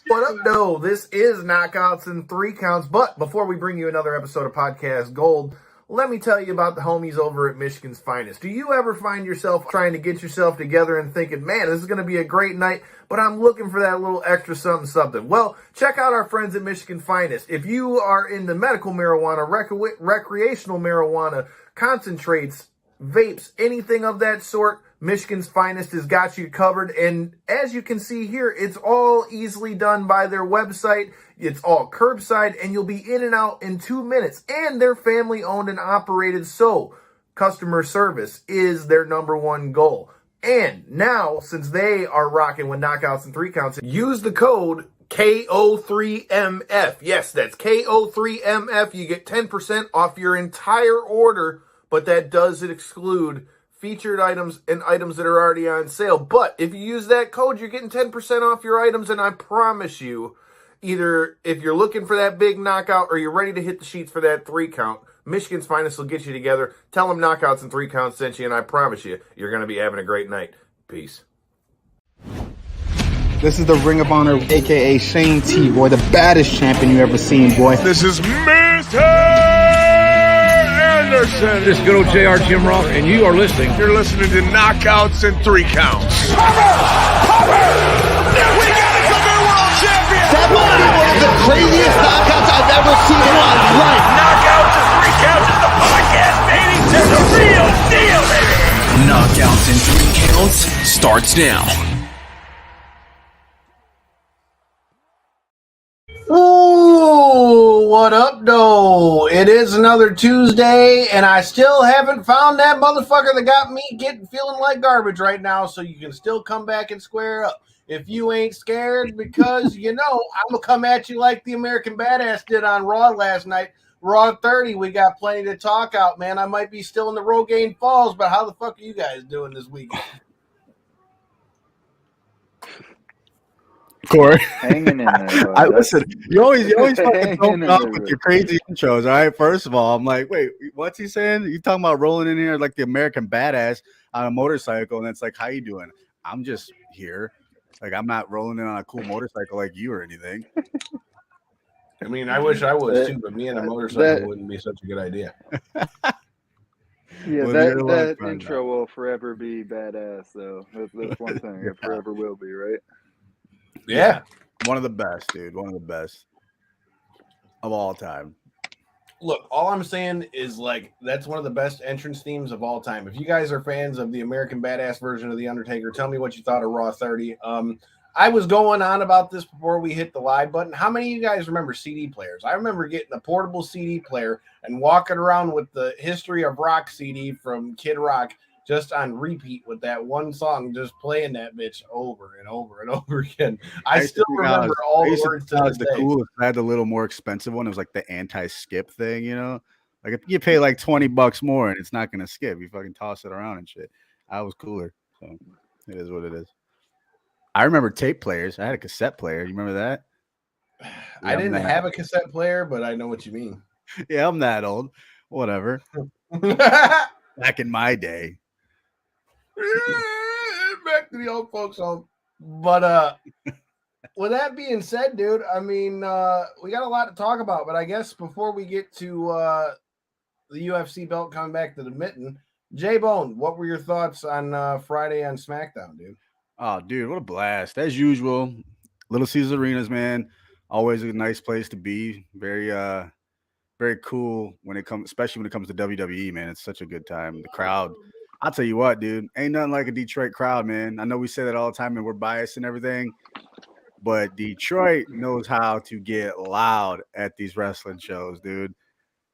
What up, though? This is Knockouts and Three Counts. But before we bring you another episode of Podcast Gold, let me tell you about the homies over at Michigan's Finest. Do you ever find yourself trying to get yourself together and thinking, man, this is going to be a great night, but I'm looking for that little extra something? Well, check out our friends at Michigan Finest. If you are into medical marijuana, recreational marijuana, concentrates, vapes, anything of that sort, Michigan's Finest has got you covered. And as you can see here, it's all easily done by their website. It's all curbside, and you'll be in and out in 2 minutes. And they're family owned and operated, so customer service is their number one goal. And now, since they are rocking with Knockouts and Three Counts, use the code KO3MF. Yes, that's KO3MF. You get 10% off your entire order, but that does exclude featured items and items that are already on sale. But if you use that code, you're getting 10% off your items, and I promise you, either if you're looking for that big knockout or you're ready to hit the sheets for that 3 count, Michigan's Finest will get you together. Tell them Knockouts and 3 Counts sent you, and I promise you, you're going to be having a great night. Peace. This is the Ring of Honor, a.k.a. Shane T, boy, the baddest champion you ever seen, boy. This is Mr. Anderson. This is good old JR Jim Ross, and you are listening. You're listening to Knockouts and 3 Counts. Cover! We got a cover world champion! That might be one of the craziest knockouts I've ever seen in my life. Knockouts and 3 Counts is the podcast, baby! It's the real deal, baby! Knockouts and 3 Counts starts now. Ooh, what up, though? It is another Tuesday, and I still haven't found that motherfucker that got me feeling like garbage right now, so you can still come back and square up. If you ain't scared, because, I'm going to come at you like the American Badass did on Raw last night. Raw 30, we got plenty to talk out, man. I might be still in the Rogaine Falls, but how the fuck are you guys doing this weekend? Corey. Hanging in there. Listen, you always fucking don't up with your crazy intros, all right? First of all, I'm like, wait, what's he saying? You talking about rolling in here like the American Badass on a motorcycle, and it's like, how you doing? I'm just here. Like, I'm not rolling in on a cool motorcycle like you or anything. I mean, I wish I was too, but me and a motorcycle wouldn't be such a good idea. Yeah, that intro will forever be badass, though. That's one thing. It forever will be, right? Yeah. One of the best, dude. One of the best of all time. Look, all I'm saying is, like, that's one of the best entrance themes of all time. If you guys are fans of the American Badass version of The Undertaker, tell me what you thought of Raw 30. I was going on about this before we hit the live button. How many of you guys remember CD players? I remember getting a portable CD player and walking around with the History of Rock CD from Kid Rock just on repeat with that one song, just playing that bitch over and over and over again. I still remember all the words to this day. The coolest. I had the little more expensive one. It was like the anti-skip thing, Like if you pay like $20 more and it's not gonna skip, you fucking toss it around and shit. I was cooler. So it is what it is. I remember tape players. I had a cassette player. You remember that? I didn't have a cassette player, but I know what you mean. Yeah, I'm that old. Whatever. Back in my day. Back to the old folks home. But with that being said, dude, I mean, we got a lot to talk about, but I guess before we get to the UFC belt coming back to the Mitten, J-Bone, what were your thoughts on Friday on SmackDown, dude? Oh, dude, what a blast. As usual, Little Caesars Arenas, man. Always a nice place to be. Very very cool especially when it comes to WWE, man. It's such a good time. The crowd. I'll tell you what, dude, ain't nothing like a Detroit crowd, man. I know we say that all the time and we're biased and everything, but Detroit knows how to get loud at these wrestling shows, dude.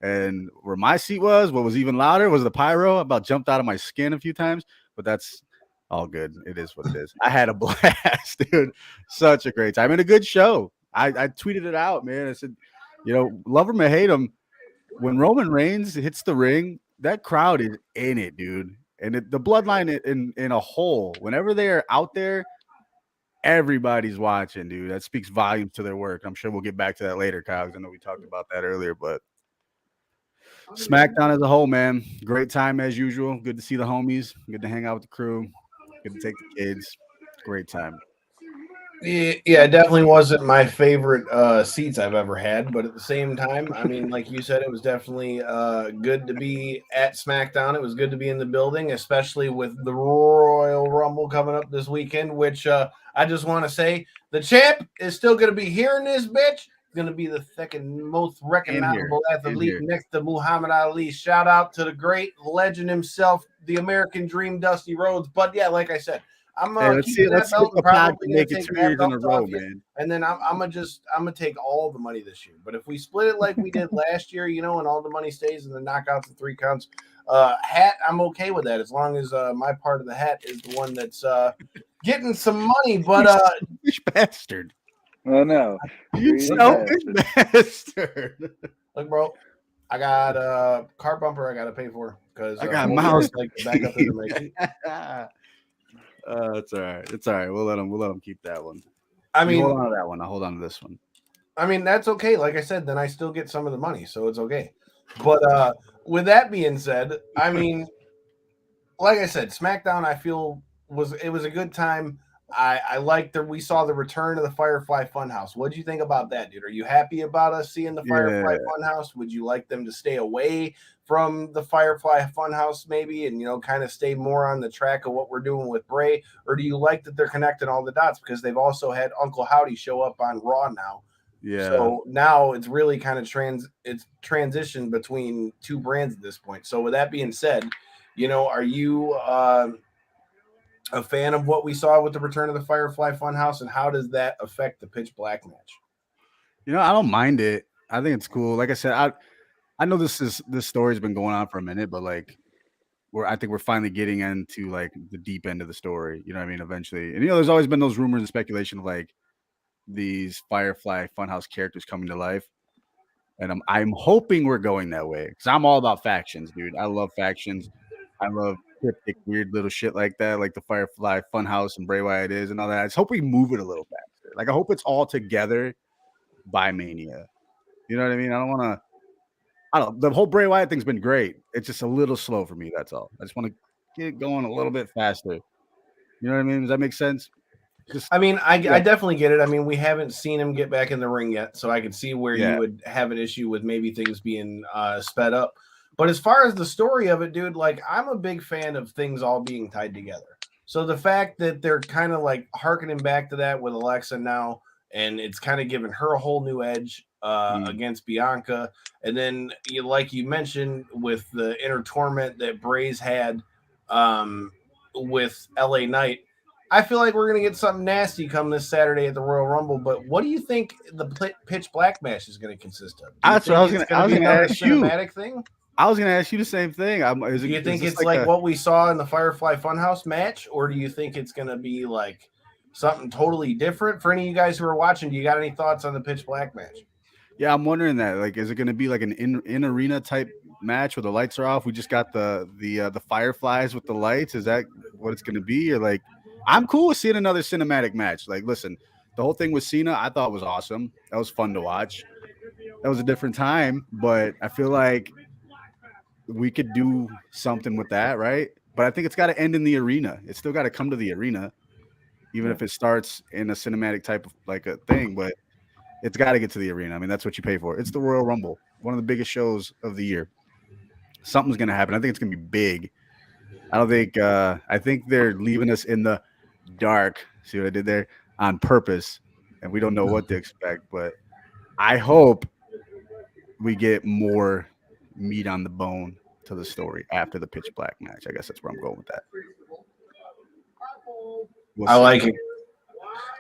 And where my seat was, what was even louder was the pyro. I about jumped out of my skin a few times, but that's all good. It is what it is. I had a blast, dude. Such a great time and a good show. I tweeted it out, man. I said, love him or hate him, when Roman Reigns hits the ring, that crowd is in it, dude. And the bloodline in a whole, whenever they're out there, everybody's watching, dude. That speaks volumes to their work. I'm sure we'll get back to that later, Kyle, because I know we talked about that earlier. But SmackDown as a whole, man, great time as usual. Good to see the homies. Good to hang out with the crew. Good to take the kids. Great time. Yeah, it definitely wasn't my favorite seats I've ever had, but at the same time, I mean, like you said, it was definitely good to be at SmackDown. It was good to be in the building, especially with the Royal Rumble coming up this weekend, which I just want to say the champ is still going to be here in this bitch. Going to be the second most recognizable athlete next to Muhammad Ali. Shout out to the great legend himself, the American Dream, Dusty Rhodes. But yeah, like I said, I'm keeping that belt and probably gonna take that belt off you, man. And then I'm gonna take all the money this year. But if we split it like we did last year, and all the money stays in the knockouts and 3 counts hat, I'm okay with that as long as my part of the hat is the one that's getting some money. But selfish bastard. Oh no, you selfish bastard. Look, bro, I got a car bumper I got to pay for because I got mouse like back up into my seat. It's all right. It's all right. We'll let him keep that one. I mean, hold on to that one. I'll hold on to this one. I mean, that's okay. Like I said, then I still get some of the money, so it's okay. But with that being said, I mean, like I said, SmackDown, I feel was a good time. I like that we saw the return of the Firefly Funhouse. What do you think about that, dude? Are you happy about us seeing the Firefly Funhouse? Would you like them to stay away from the Firefly Funhouse maybe and, kind of stay more on the track of what we're doing with Bray? Or do you like that they're connecting all the dots because they've also had Uncle Howdy show up on Raw now? Yeah. So now it's really kind of transitioned between 2 brands at this point. So with that being said, are you a fan of what we saw with the return of the Firefly Funhouse, and how does that affect the Pitch Black match? I don't mind it. I think it's cool. Like I said, I know this story's been going on for a minute, but like I think we're finally getting into like the deep end of the story. You know what I mean? Eventually, and there's always been those rumors and speculation of like these Firefly Funhouse characters coming to life, and I'm hoping we're going that way because I'm all about factions, dude. I love factions. I love cryptic, weird little shit like that, like the Firefly Funhouse and Bray Wyatt is and all that. I just hope we move it a little faster. Like I hope it's all together by Mania. You know what I mean? The whole Bray Wyatt thing's been great. It's just a little slow for me. That's all. I just want to get it going a little bit faster. You know what I mean? Does that make sense? I definitely get it. I mean, we haven't seen him get back in the ring yet, so I could see where you would have an issue with maybe things being sped up. But as far as the story of it, dude, like I'm a big fan of things all being tied together. So the fact that they're kind of like harkening back to that with Alexa now, and it's kind of giving her a whole new edge against Bianca. And then, like you mentioned, with the inner torment that Bray's had with LA Knight, I feel like we're going to get something nasty come this Saturday at the Royal Rumble. But what do you think the Pitch Black match is going to consist of? That's what I was going to ask you. Cinematic thing? I was going to ask you the same thing. Do you think it's like what we saw in the Firefly Funhouse match, or do you think it's going to be like something totally different? For any of you guys who are watching, do you got any thoughts on the Pitch Black match? Yeah, I'm wondering that. Like, is it going to be like an in arena type match where the lights are off? We just got the fireflies with the lights. Is that what it's going to be? Or like, I'm cool with seeing another cinematic match. Like, listen, the whole thing with Cena, I thought was awesome. That was fun to watch. That was a different time, but I feel like we could do something with that, right? But I think it's got to end in the arena. It's still got to come to the arena, even if it starts in a cinematic type of like a thing. But it's got to get to the arena. I mean, that's what you pay for. It's the Royal Rumble, one of the biggest shows of the year. Something's going to happen. I think it's going to be big. I think they're leaving us in the dark. See what I did there? On purpose. And we don't know what to expect. But I hope we get more meat on the bone to the story after the Pitch Black match. I guess that's where I'm going with that. I like it.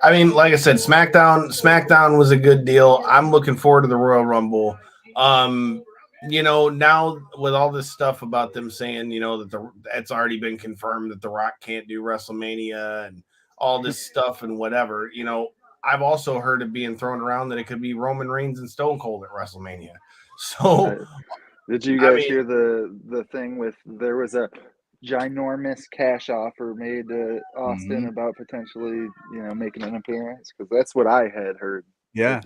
I mean, like I said, SmackDown was a good deal. I'm looking forward to the Royal Rumble. Now with all this stuff about them saying, that it's already been confirmed that The Rock can't do WrestleMania and all this stuff and whatever, I've also heard it being thrown around that it could be Roman Reigns and Stone Cold at WrestleMania. So did you guys hear the thing with there was a ginormous cash offer made to Austin about potentially, making an appearance? Because that's what I had heard. Yeah.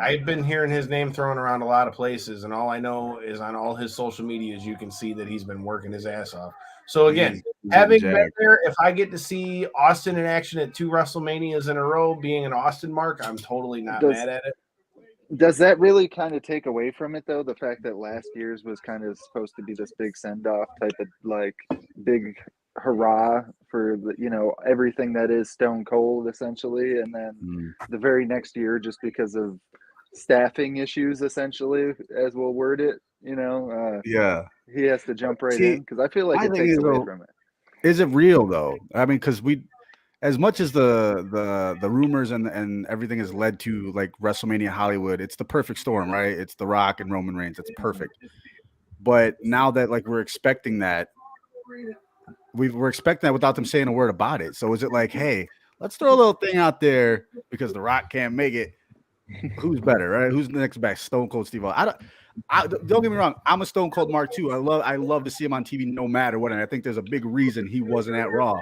I've been hearing his name thrown around a lot of places, and all I know is on all his social medias, you can see that he's been working his ass off. So again, He's having getting been jacked. there, if I get to see Austin in action at 2 WrestleManias in a row, being an Austin mark, I'm totally not mad at it. Does that really kind of take away from it, though? The fact that last year's was kind of supposed to be this big send-off type of, like, big hurrah for, everything that is Stone Cold, essentially. And then the very next year, just because of staffing issues, essentially, as we'll word it, Yeah. he has to jump right See, in. Because I feel like I it think takes away from it. is it real though? I mean, because as much as the rumors and everything has led to like WrestleMania Hollywood, it's the perfect storm, right? It's The Rock and Roman Reigns. It's perfect. But now that like we're expecting that, we're expecting that without them saying a word about it. So is it like, hey, let's throw a little thing out there because The Rock can't make it? Who's better, right? Who's the next best? Stone Cold Steve Austin. Don't get me wrong. I'm a Stone Cold Mark too. I love to see him on TV no matter what. And I think there's a big reason he wasn't at Raw.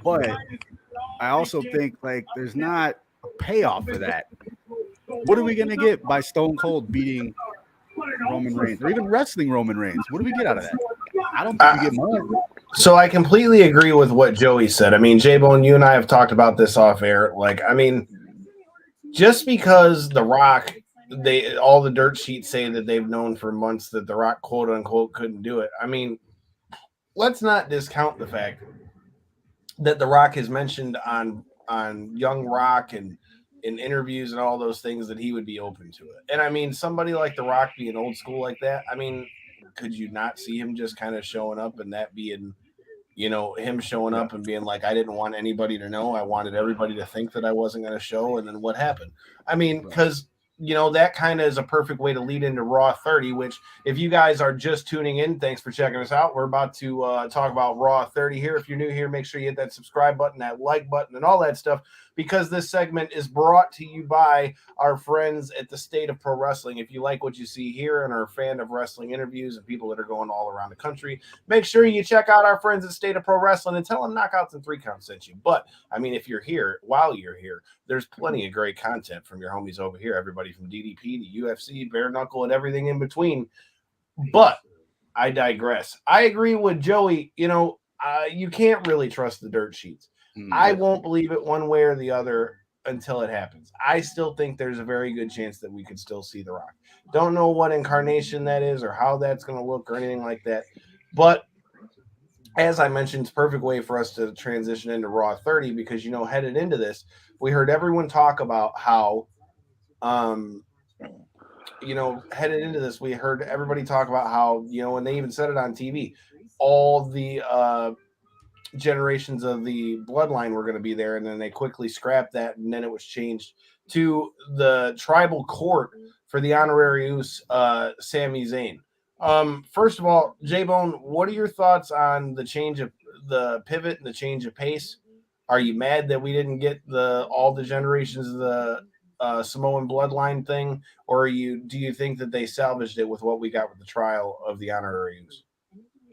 But I also think like there's not a payoff for that. What are we gonna get by Stone Cold beating Roman Reigns or even wrestling Roman Reigns? What do we get out of that? I don't think we get much. So I completely agree with what Joey said. I mean, J-Bone, you and I have talked about this off air. Like, I mean, just because The Rock, all the dirt sheets say that they've known for months that The Rock, quote unquote, couldn't do it. I mean, let's not discount the fact that The Rock has mentioned on Young Rock and in interviews and all those things that he would be open to it. And I mean, somebody like The Rock being old school like that, I mean, could you not see him just kind of showing up and that being, him showing up and being like, I didn't want anybody to know. I wanted everybody to think that I wasn't going to show. And then what happened? I mean, because, that kind of is a perfect way to lead into Raw 30, which if you guys are just tuning in, thanks for checking us out. We're about to talk about Raw 30 here. If you're new here, make sure you hit that subscribe button, that like button, and all that stuff, because this segment is brought to you by our friends at the State of Pro Wrestling. If you like what you see here and are a fan of wrestling interviews and people that are going all around the country, make sure you check out our friends at State of Pro Wrestling and tell them Knockouts and 3 Counts sent you. But, I mean, if you're here, while you're here, there's plenty of great content from your homies over here, everybody from DDP to UFC, bare knuckle, and everything in between. But I digress. I agree with Joey. You can't really trust the dirt sheets. I won't believe it one way or the other until it happens. I still think there's a very good chance that we could still see The Rock. Don't know what incarnation that is or how that's going to look or anything like that. But as I mentioned, it's a perfect way for us to transition into Raw 30 because, headed into this, we heard everyone talk about how, headed into this, we heard everybody talk about how, and they even said it on TV, all the generations of the bloodline were going to be there, and then they quickly scrapped that, and then it was changed to the tribal court for the honorary use, Sami Zayn. First of all, J-Bone, what are your thoughts on the change of the pivot and the change of pace? Are you mad that we didn't get all the generations of the Samoan bloodline thing, or do you think that they salvaged it with what we got with the trial of the honorary use?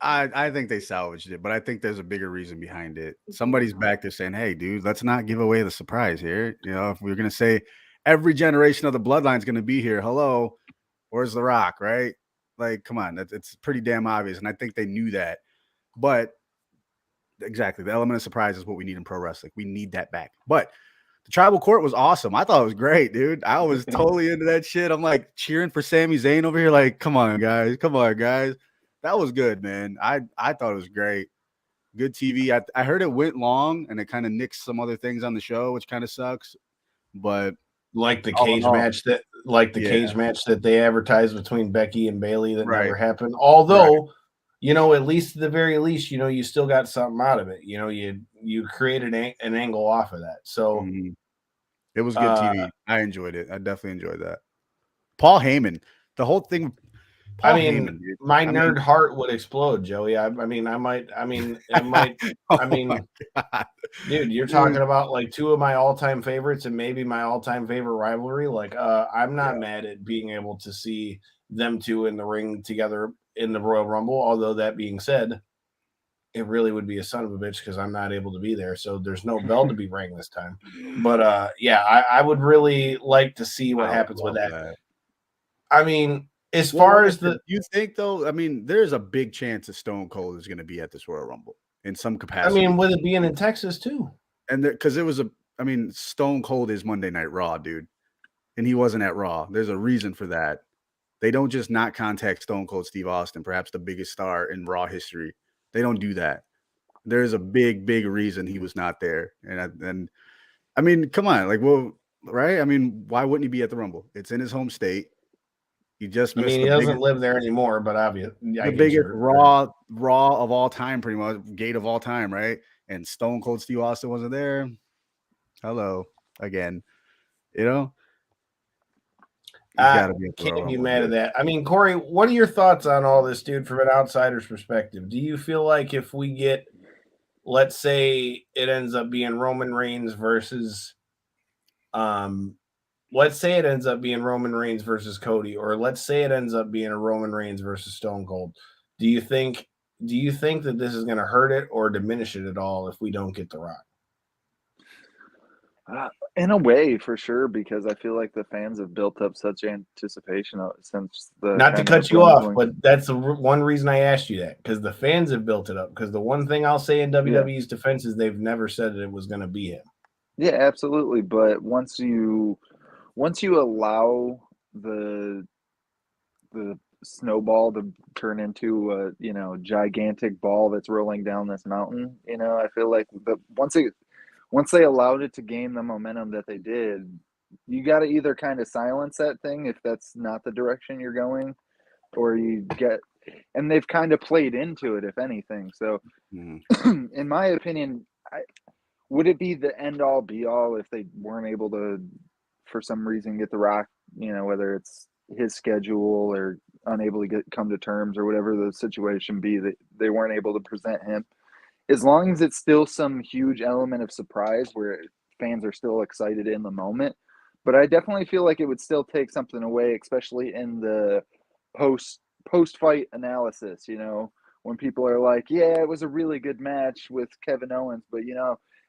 I think they salvaged it, but I think there's a bigger reason behind it. Somebody's back there saying, hey, dude, let's not give away the surprise here. If we're going to say every generation of the bloodline is going to be here, hello, where's The Rock, right? Like, come on, it's pretty damn obvious. And I think they knew that. But exactly, the element of surprise is what we need in pro wrestling. We need that back. But the tribal court was awesome. I thought it was great, dude. I was totally into that shit. I'm like cheering for Sami Zayn over here. Like, come on, guys. Come on, guys. That was good, man. I thought it was great. Good TV. I heard it went long and it kind of nixed some other things on the show, which kind of sucks. But like the cage match that they advertised between Becky and Bayley that never happened. Although, at least at the very least, you still got something out of it. You created an angle off of that. So it was good TV. I enjoyed it. I definitely enjoyed that. Paul Heyman, the whole thing. My nerd heart would explode, Joey. Dude, you're talking about like 2 of my all-time favorites and maybe my all-time favorite rivalry. Like, I'm not mad at being able to see them 2 in the ring together in the Royal Rumble. Although that being said, it really would be a son of a bitch because I'm not able to be there. So there's no bell to be rang this time. But I would really like to see what happens with that. I mean, As far as you think though, I mean, there's a big chance that Stone Cold is going to be at this Royal Rumble in some I capacity. mean, with it being in Texas too, and because Stone Cold is Monday Night Raw, dude, and he wasn't at Raw. There's a reason for that. They don't just not contact Stone Cold Steve Austin, perhaps the biggest star in Raw history. They don't do that. There's a big reason he was not there. And I mean, come on, like, well, right? I mean, why wouldn't he be at the Rumble? It's in his home state. He just missed he doesn't live there anymore, but obviously, the biggest Raw of all time, pretty much gate of all time, right? And Stone Cold Steve Austin wasn't there. Hello again, you know. He's got to be. Can't be mad at that. I mean, Corey, what are your thoughts on all this, dude, from an outsider's perspective? Do you feel like if we get, let's say it ends up being Roman Reigns versus, let's say it ends up being Roman Reigns versus Cody, or let's say it ends up being a Roman Reigns versus Stone Cold. Do you think that this is going to hurt it or diminish it at all if we don't get The Rock? In a way, for sure, because I feel like the fans have built up such anticipation since the. Not to cut you off, but that's the one reason I asked you that, because the fans have built it up. Because the one thing I'll say in WWE's defense is they've never said that it was going to be him. Yeah, absolutely. But once you allow the snowball to turn into a gigantic ball that's rolling down this mountain, I feel like once they allowed it to gain the momentum that they did, you got to either kind of silence that thing if that's not the direction you're going, or and they've kind of played into it, if anything. So in my opinion, would it be the end all be all if they weren't able to, for some reason, get The Rock, whether it's his schedule or unable to come to terms or whatever the situation be, that they weren't able to present him? As long as it's still some huge element of surprise where fans are still excited in the moment. But I definitely feel like it would still take something away, especially in the post-fight analysis, when people are like, yeah, it was a really good match with Kevin Owens, but,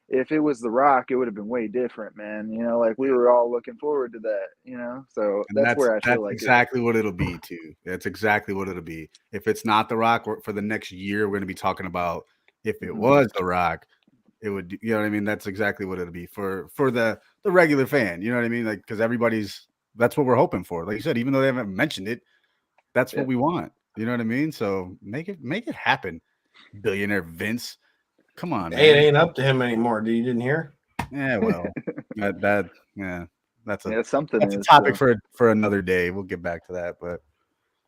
if it was The Rock, it would have been way different, man. Like we were all looking forward to that, So that's where I feel like exactly what it'll be, too. That's exactly what it'll be. If it's not The Rock, for the next year, we're going to be talking about if it was The Rock, it would, you know what I mean? That's exactly what it'll be for the regular fan, you know what I mean? Like, because that's what we're hoping for. Like you said, even though they haven't mentioned it, that's what we want. You know what I mean? So make it happen. Billionaire Vince. Come on, hey, man. It ain't up to him anymore. You didn't hear? Yeah, well, that's a topic for another day. We'll get back to that, but.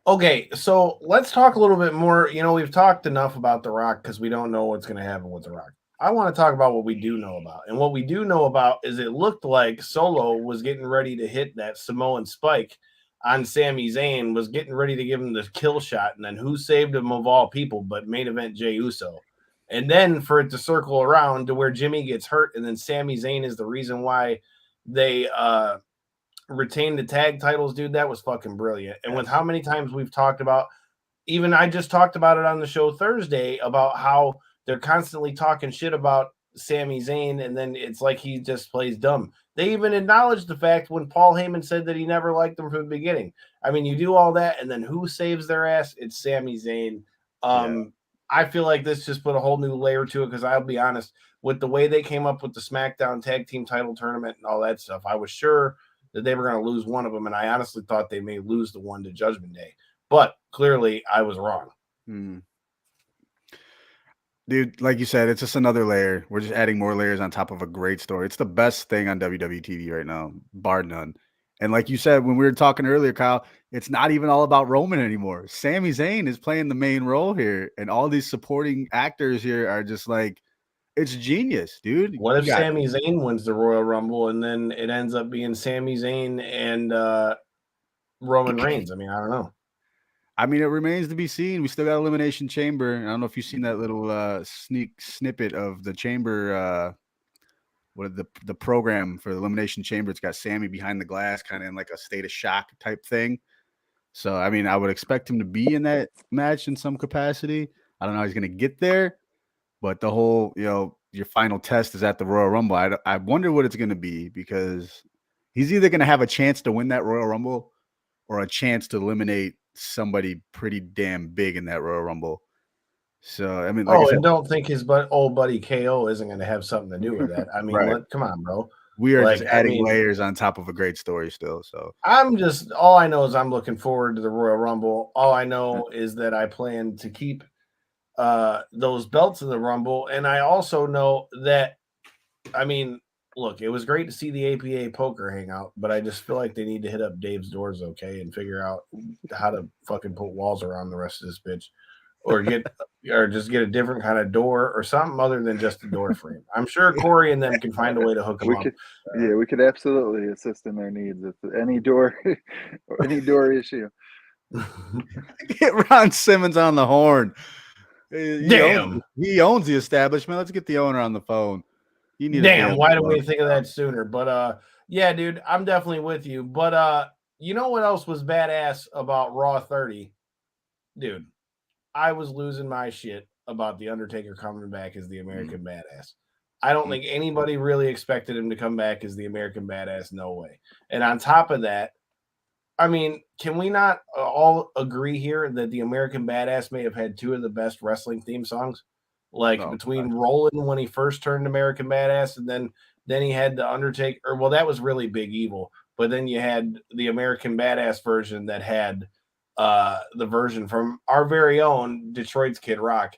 Okay, so let's talk a little bit more. We've talked enough about The Rock because we don't know what's going to happen with The Rock. I want to talk about what we do know about. And what we do know about is it looked like Solo was getting ready to hit that Samoan spike on Sami Zayn, was getting ready to give him the kill shot. And then who saved him of all people but main event Jey Uso? And then for it to circle around to where Jimmy gets hurt, and then Sami Zayn is the reason why they retain the tag titles, dude. That was fucking brilliant. And with how many times we've talked about, even I just talked about it on the show Thursday, about how they're constantly talking shit about Sami Zayn, and then it's like he just plays dumb. They even acknowledged the fact when Paul Heyman said that he never liked them from the beginning. I mean, you do all that, and then who saves their ass? It's Sami Zayn. I feel like this just put a whole new layer to it, because I'll be honest, with the way they came up with the SmackDown Tag Team title tournament and all that stuff, I was sure that they were going to lose one of them, and I honestly thought they may lose the one to Judgment Day. But clearly, I was wrong. Dude, like you said, it's just another layer. We're just adding more layers on top of a great story. It's the best thing on WWE TV right now, bar none. And like you said, when we were talking earlier, Kyle, it's not even all about Roman anymore. Sami Zayn is playing the main role here, and all these supporting actors here are just like, it's genius, dude. What if Sami Zayn wins the Royal Rumble and then it ends up being Sami Zayn and Roman Reigns? I mean, I don't know. I mean, it remains to be seen. We still got Elimination Chamber. I don't know if you've seen that little snippet of the Chamber, the program for the Elimination Chamber. It's got Sammy behind the glass, kind of in like a state of shock type thing. So, I mean, I would expect him to be in that match in some capacity. I don't know how he's going to get there, but the whole, your final test is at the Royal Rumble. I wonder what it's going to be, because he's either going to have a chance to win that Royal Rumble or a chance to eliminate somebody pretty damn big in that Royal Rumble. So I mean, like I said, and don't think his old buddy KO isn't going to have something to do with that. I mean, right. come on, bro. We are just adding I mean, layers on top of a great story still. So all I know is I'm looking forward to the Royal Rumble. All I know is that I plan to keep those belts in the Rumble. And I also know that, I mean, look, it was great to see the APA poker hang out, but I just feel like they need to hit up Dave's doors, okay, and figure out how to fucking put walls around the rest of this bitch. Or just get a different kind of door or something other than just a door frame. I'm sure Corey and them can find a way to hook them up. We could absolutely assist in their needs if any door issue. get Ron Simmons on the horn. Damn. He owns the establishment. Let's get the owner on the phone. Damn, why didn't we think of that sooner? But yeah, dude, I'm definitely with you. But you know what else was badass about Raw 30? Dude, I was losing my shit about The Undertaker coming back as the American Badass. I don't think anybody really expected him to come back as the American Badass. No way. And on top of that, I mean, can we not all agree here that the American Badass may have had two of the best wrestling theme songs? Between Roland when he first turned American Badass, and then he had the Undertaker. Well, that was really Big Evil. But then you had the American Badass version that had the version from our very own Detroit's Kid Rock.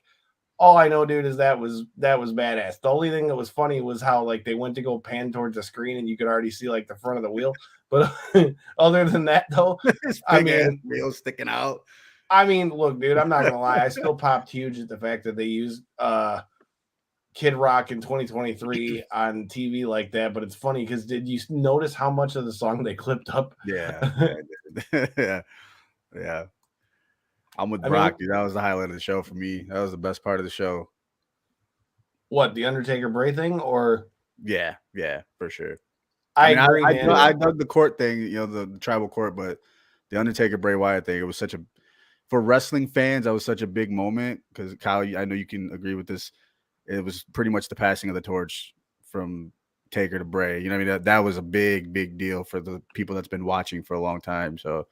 All I know, dude, is that was badass. The only thing that was funny was how like they went to go pan towards the screen and you could already see like the front of the wheel. But other than that, though, I mean, wheel sticking out. I mean, look, dude, I'm not gonna lie. I still popped huge at the fact that they used Kid Rock in 2023 on TV like that. But it's funny because did you notice how much of the song they clipped up? Yeah. Yeah. I'm with Brock, dude. That was the highlight of the show for me. That was the best part of the show. What, the Undertaker Bray thing, or? Yeah, for sure. I agree, man. I dug the court thing, the tribal court, but the Undertaker Bray Wyatt thing, it was for wrestling fans, that was such a big moment because Kyle, I know you can agree with this. It was pretty much the passing of the torch from Taker to Bray. You know what I mean? That was a big, big deal for the people that's been watching for a long time. So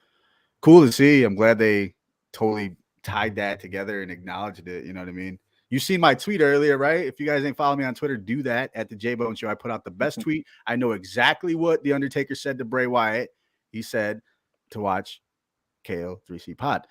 cool to see. I'm glad they totally tied that together and acknowledged it. You know what I mean? You seen my tweet earlier, right? If you guys ain't following me on Twitter, do that at the J-Bone Show. I put out the best tweet. I know exactly what the Undertaker said to Bray Wyatt. He said to watch KO 3C Pod.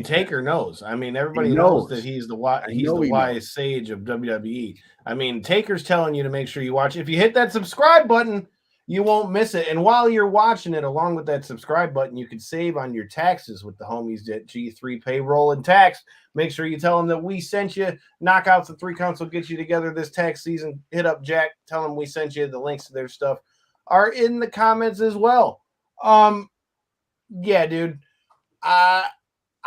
Taker knows. I mean, everybody knows that he's the wise sage of WWE. I mean, Taker's telling you to make sure you watch. If you hit that subscribe button, you won't miss it. And while you're watching it, along with that subscribe button, you can save on your taxes with the homies at G3 Payroll and Tax. Make sure you tell them that we sent you. Knockouts and 3 counts will get you together this tax season. Hit up Jack. Tell them we sent you. The links to their stuff are in the comments as well. Yeah, dude.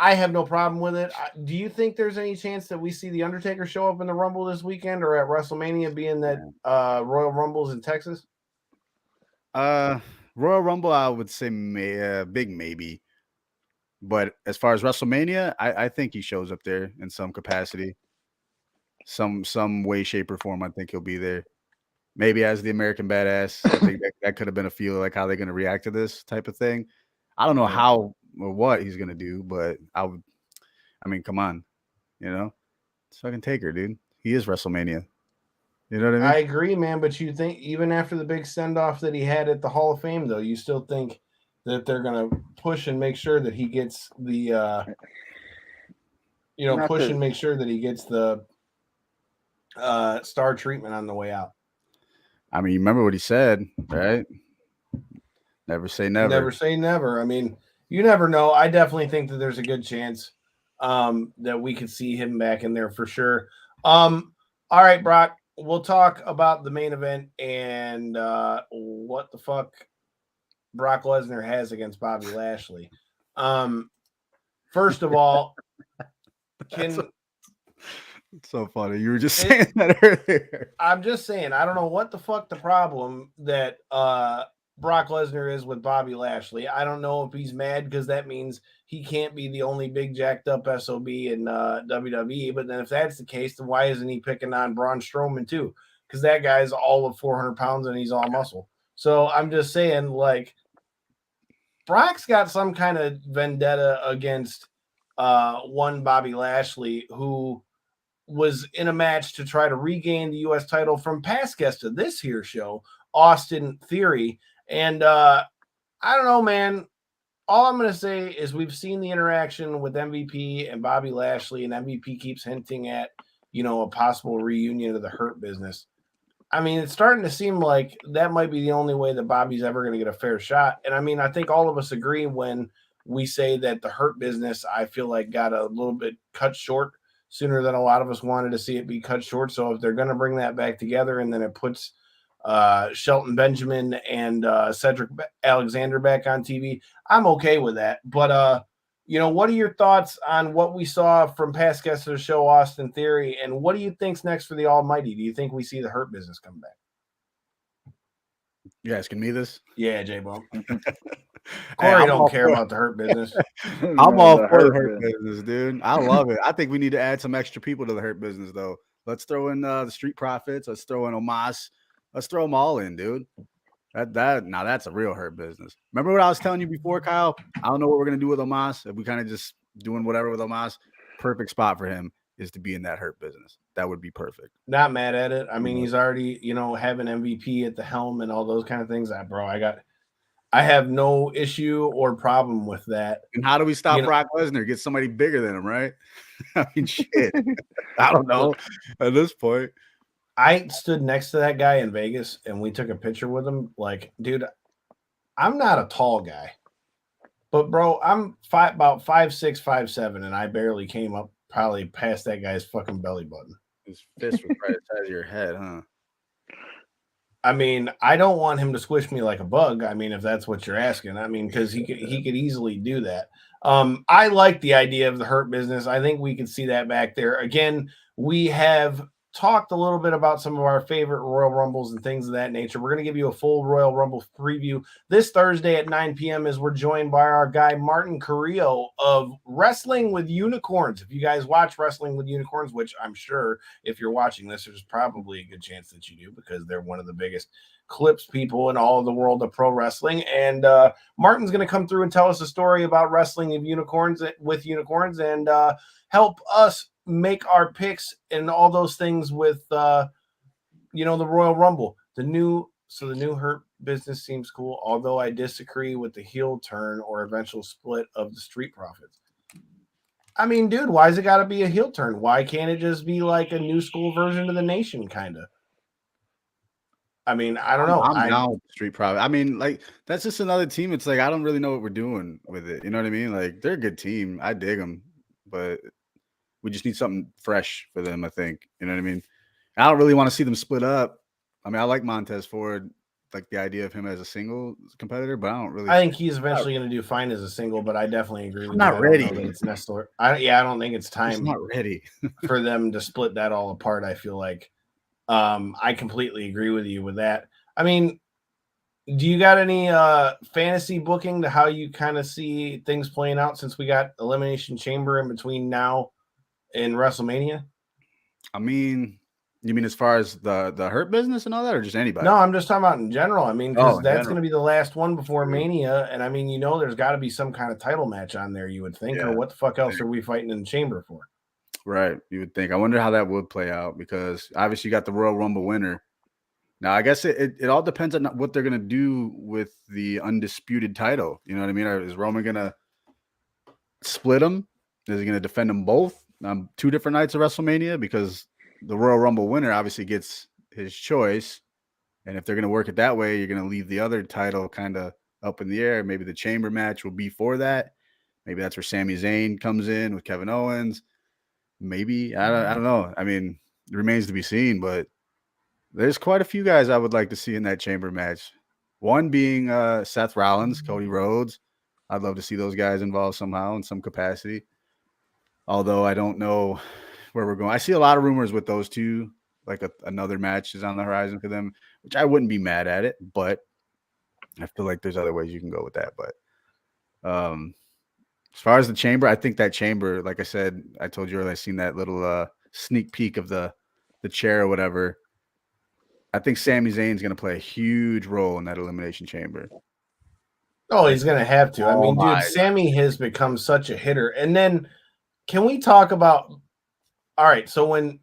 I have no problem with it. Do you think there's any chance that we see The Undertaker show up in the Rumble this weekend or at WrestleMania, being that Royal Rumble's in Texas? Royal Rumble, I would say big maybe. But as far as WrestleMania, I think he shows up there in some capacity. Some way, shape, or form, I think he'll be there. Maybe as the American Badass. I think that could have been a feel like how they're going to react to this type of thing. I don't know how or what he's going to do, but I mean, come on. It's fucking Taker, dude. He is WrestleMania. You know what I mean? I agree, man. But you think even after the big send-off that he had at the Hall of Fame, though, you still think that they're going to push and make sure that he gets the, make sure that he gets the star treatment on the way out. I mean, you remember what he said, right? Never say never. Never say never. I mean, you never know. I definitely think that there's a good chance that we could see him back in there for sure. All right, Brock, we'll talk about the main event and what the fuck Brock Lesnar has against Bobby Lashley. First of all, it's so funny. You were just saying that earlier. I'm just saying, I don't know what the fuck the problem that Brock Lesnar is with Bobby Lashley. I don't know if he's mad because that means he can't be the only big jacked up SOB in WWE. But then if that's the case, then why isn't he picking on Braun Strowman too? Because that guy's all of 400 pounds and he's all muscle. So I'm just saying, like, Brock's got some kind of vendetta against one Bobby Lashley, who was in a match to try to regain the U.S. title from past guest of this here show, Austin Theory. And I don't know, man. All I'm going to say is we've seen the interaction with MVP and Bobby Lashley, and MVP keeps hinting at, a possible reunion of the Hurt Business. I mean, it's starting to seem like that might be the only way that Bobby's ever going to get a fair shot. And I mean, I think all of us agree when we say that the Hurt Business, I feel like, got a little bit cut short sooner than a lot of us wanted to see it be cut short. So if they're going to bring that back together and then it puts Shelton Benjamin and Cedric Alexander back on TV, I'm okay with that. But, what are your thoughts on what we saw from past guests of the show, Austin Theory, and what do you think's next for the Almighty? Do you think we see the Hurt Business come back? You asking me this? Yeah, J-Bone. Corey don't care about the Hurt Business. I'm all for the Hurt Business, dude. I love it. I think we need to add some extra people to the Hurt Business, though. Let's throw in the Street Profits. Let's throw in Omos. Let's throw them all in, dude. Now that's a real Hurt Business. Remember what I was telling you before, Kyle? I don't know what we're gonna do with Omos. If we kind of just doing whatever with Omos, perfect spot for him is to be in that Hurt Business. That would be perfect. Not mad at it. I mean, he's already, having MVP at the helm and all those kind of things. I have no issue or problem with that. And how do we stop Brock Lesnar? Get somebody bigger than him, right? I mean, shit. I don't know at this point. I stood next to that guy in Vegas and we took a picture with him. Like, dude, I'm not a tall guy, but bro, I'm about 5'6", 5'7", and I barely came up probably past that guy's fucking belly button. His fist was right the size of your head, huh? I mean, I don't want him to squish me like a bug. I mean, if that's what you're asking, I mean, because he could easily do that. I like the idea of the Hurt Business. I think we can see that back there. Again, we have talked a little bit about some of our favorite Royal Rumbles and things of that nature. We're going to give you a full Royal Rumble preview this Thursday at 9 p.m. as we're joined by our guy Martin Carrillo of Wrestling with Unicorns. If you guys watch Wrestling with Unicorns, which I'm sure if you're watching this, there's probably a good chance that you do because they're one of the biggest clips people in all of the world of pro wrestling. And Martin's going to come through and tell us a story about Wrestling with Unicorns and help us make our picks and all those things with the Royal Rumble. The new Hurt Business seems cool, although I disagree with the heel turn or eventual split of the Street Profits. I mean, dude, why's it got to be a heel turn? Why can't it just be like a new school version of the Nation, kind of? I mean, I don't know. I'm down with Street Profits. I mean, like, that's just another team. It's like, I don't really know what we're doing with it. You know what I mean? Like, they're a good team. I dig them, but we just need something fresh for them, I think. You know what I mean? I don't really want to see them split up. I mean, I like Montez Ford, like the idea of him as a single competitor, but I don't really. I think he's eventually going to do fine as a single, but I definitely agree with you. Not ready. I don't know that it's necessary. I don't think it's time. He's not ready for them to split that all apart. I feel like I completely agree with you with that. I mean, do you got any fantasy booking to how you kind of see things playing out since we got Elimination Chamber in between now and WrestleMania? I mean, you mean as far as the Hurt Business and all that, or just anybody? No, I'm just talking about in general. I mean, because that's going to be the last one before Mania, and I mean, there's got to be some kind of title match on there, you would think, or what the fuck else are we fighting in the chamber for? Right, you would think. I wonder how that would play out because obviously you got the Royal Rumble winner. Now, I guess it all depends on what they're going to do with the Undisputed title. You know what I mean? Is Roman going to split them? Is he going to defend them both on 2 different nights of WrestleMania? Because the Royal Rumble winner obviously gets his choice. And if they're going to work it that way, you're going to leave the other title kind of up in the air. Maybe the chamber match will be for that. Maybe that's where Sami Zayn comes in with Kevin Owens. Maybe. I don't know. I mean, it remains to be seen, but there's quite a few guys I would like to see in that chamber match. One being Seth Rollins, Cody Rhodes. I'd love to see those guys involved somehow in some capacity. Although I don't know where we're going. I see a lot of rumors with those two, like another match is on the horizon for them, which I wouldn't be mad at it, but I feel like there's other ways you can go with that. But as far as the chamber, I think that chamber, like I said, I told you earlier, I seen that little sneak peek of the chair or whatever. I think Sami Zayn's going to play a huge role in that Elimination Chamber. Oh, he's gonna have to. I Oh mean, my dude, Sammy has become such a hitter. And then can we talk about all right, so when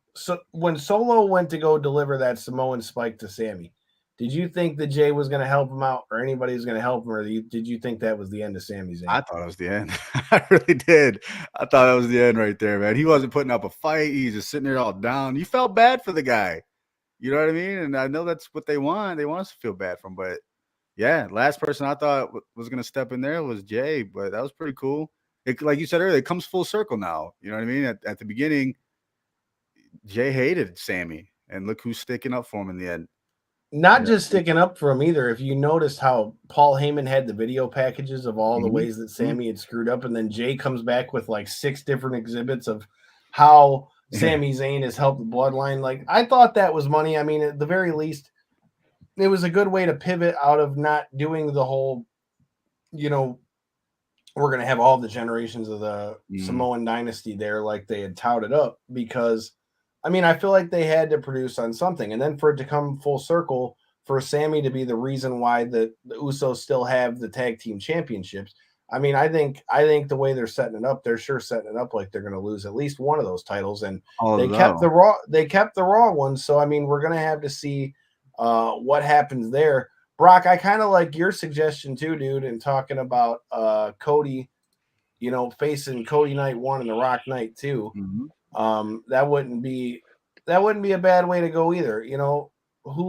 Solo went to go deliver that Samoan spike to Sammy, did you think that Jay was gonna help him out or anybody was gonna help him, or did you think that was the end of Sami Zayn? I thought it was the end. I really did. I thought that was the end right there, man. He wasn't putting up a fight. He's just sitting there all down. You felt bad for the guy. You know what I mean? And I know that's what they want. They want us to feel bad for him. But yeah, last person I thought was going to step in there was Jay. But that was pretty cool. Like you said earlier, it comes full circle now. You know what I mean? At the beginning, Jay hated Sammy. And look who's sticking up for him in the end. Not just sticking up for him either. If you noticed how Paul Heyman had the video packages of all the ways that Sammy had screwed up, and then Jay comes back with like 6 different exhibits of how Sami Zayn has helped the bloodline. Like, I thought that was money. I mean, at the very least, it was a good way to pivot out of not doing the whole, we're going to have all the generations of the Samoan dynasty there like they had touted up, because I mean, I feel like they had to produce on something. And then for it to come full circle, for Sammy to be the reason why the Usos still have the tag team championships. I mean, I think the way they're setting it up, they're sure setting it up like they're going to lose at least one of those titles. And they kept the Raw one. So, I mean, we're going to have to see what happens there. Brock, I kind of like your suggestion too, dude, in talking about Cody, facing Cody Night 1 and The Rock Night 2. That wouldn't be a bad way to go either. Who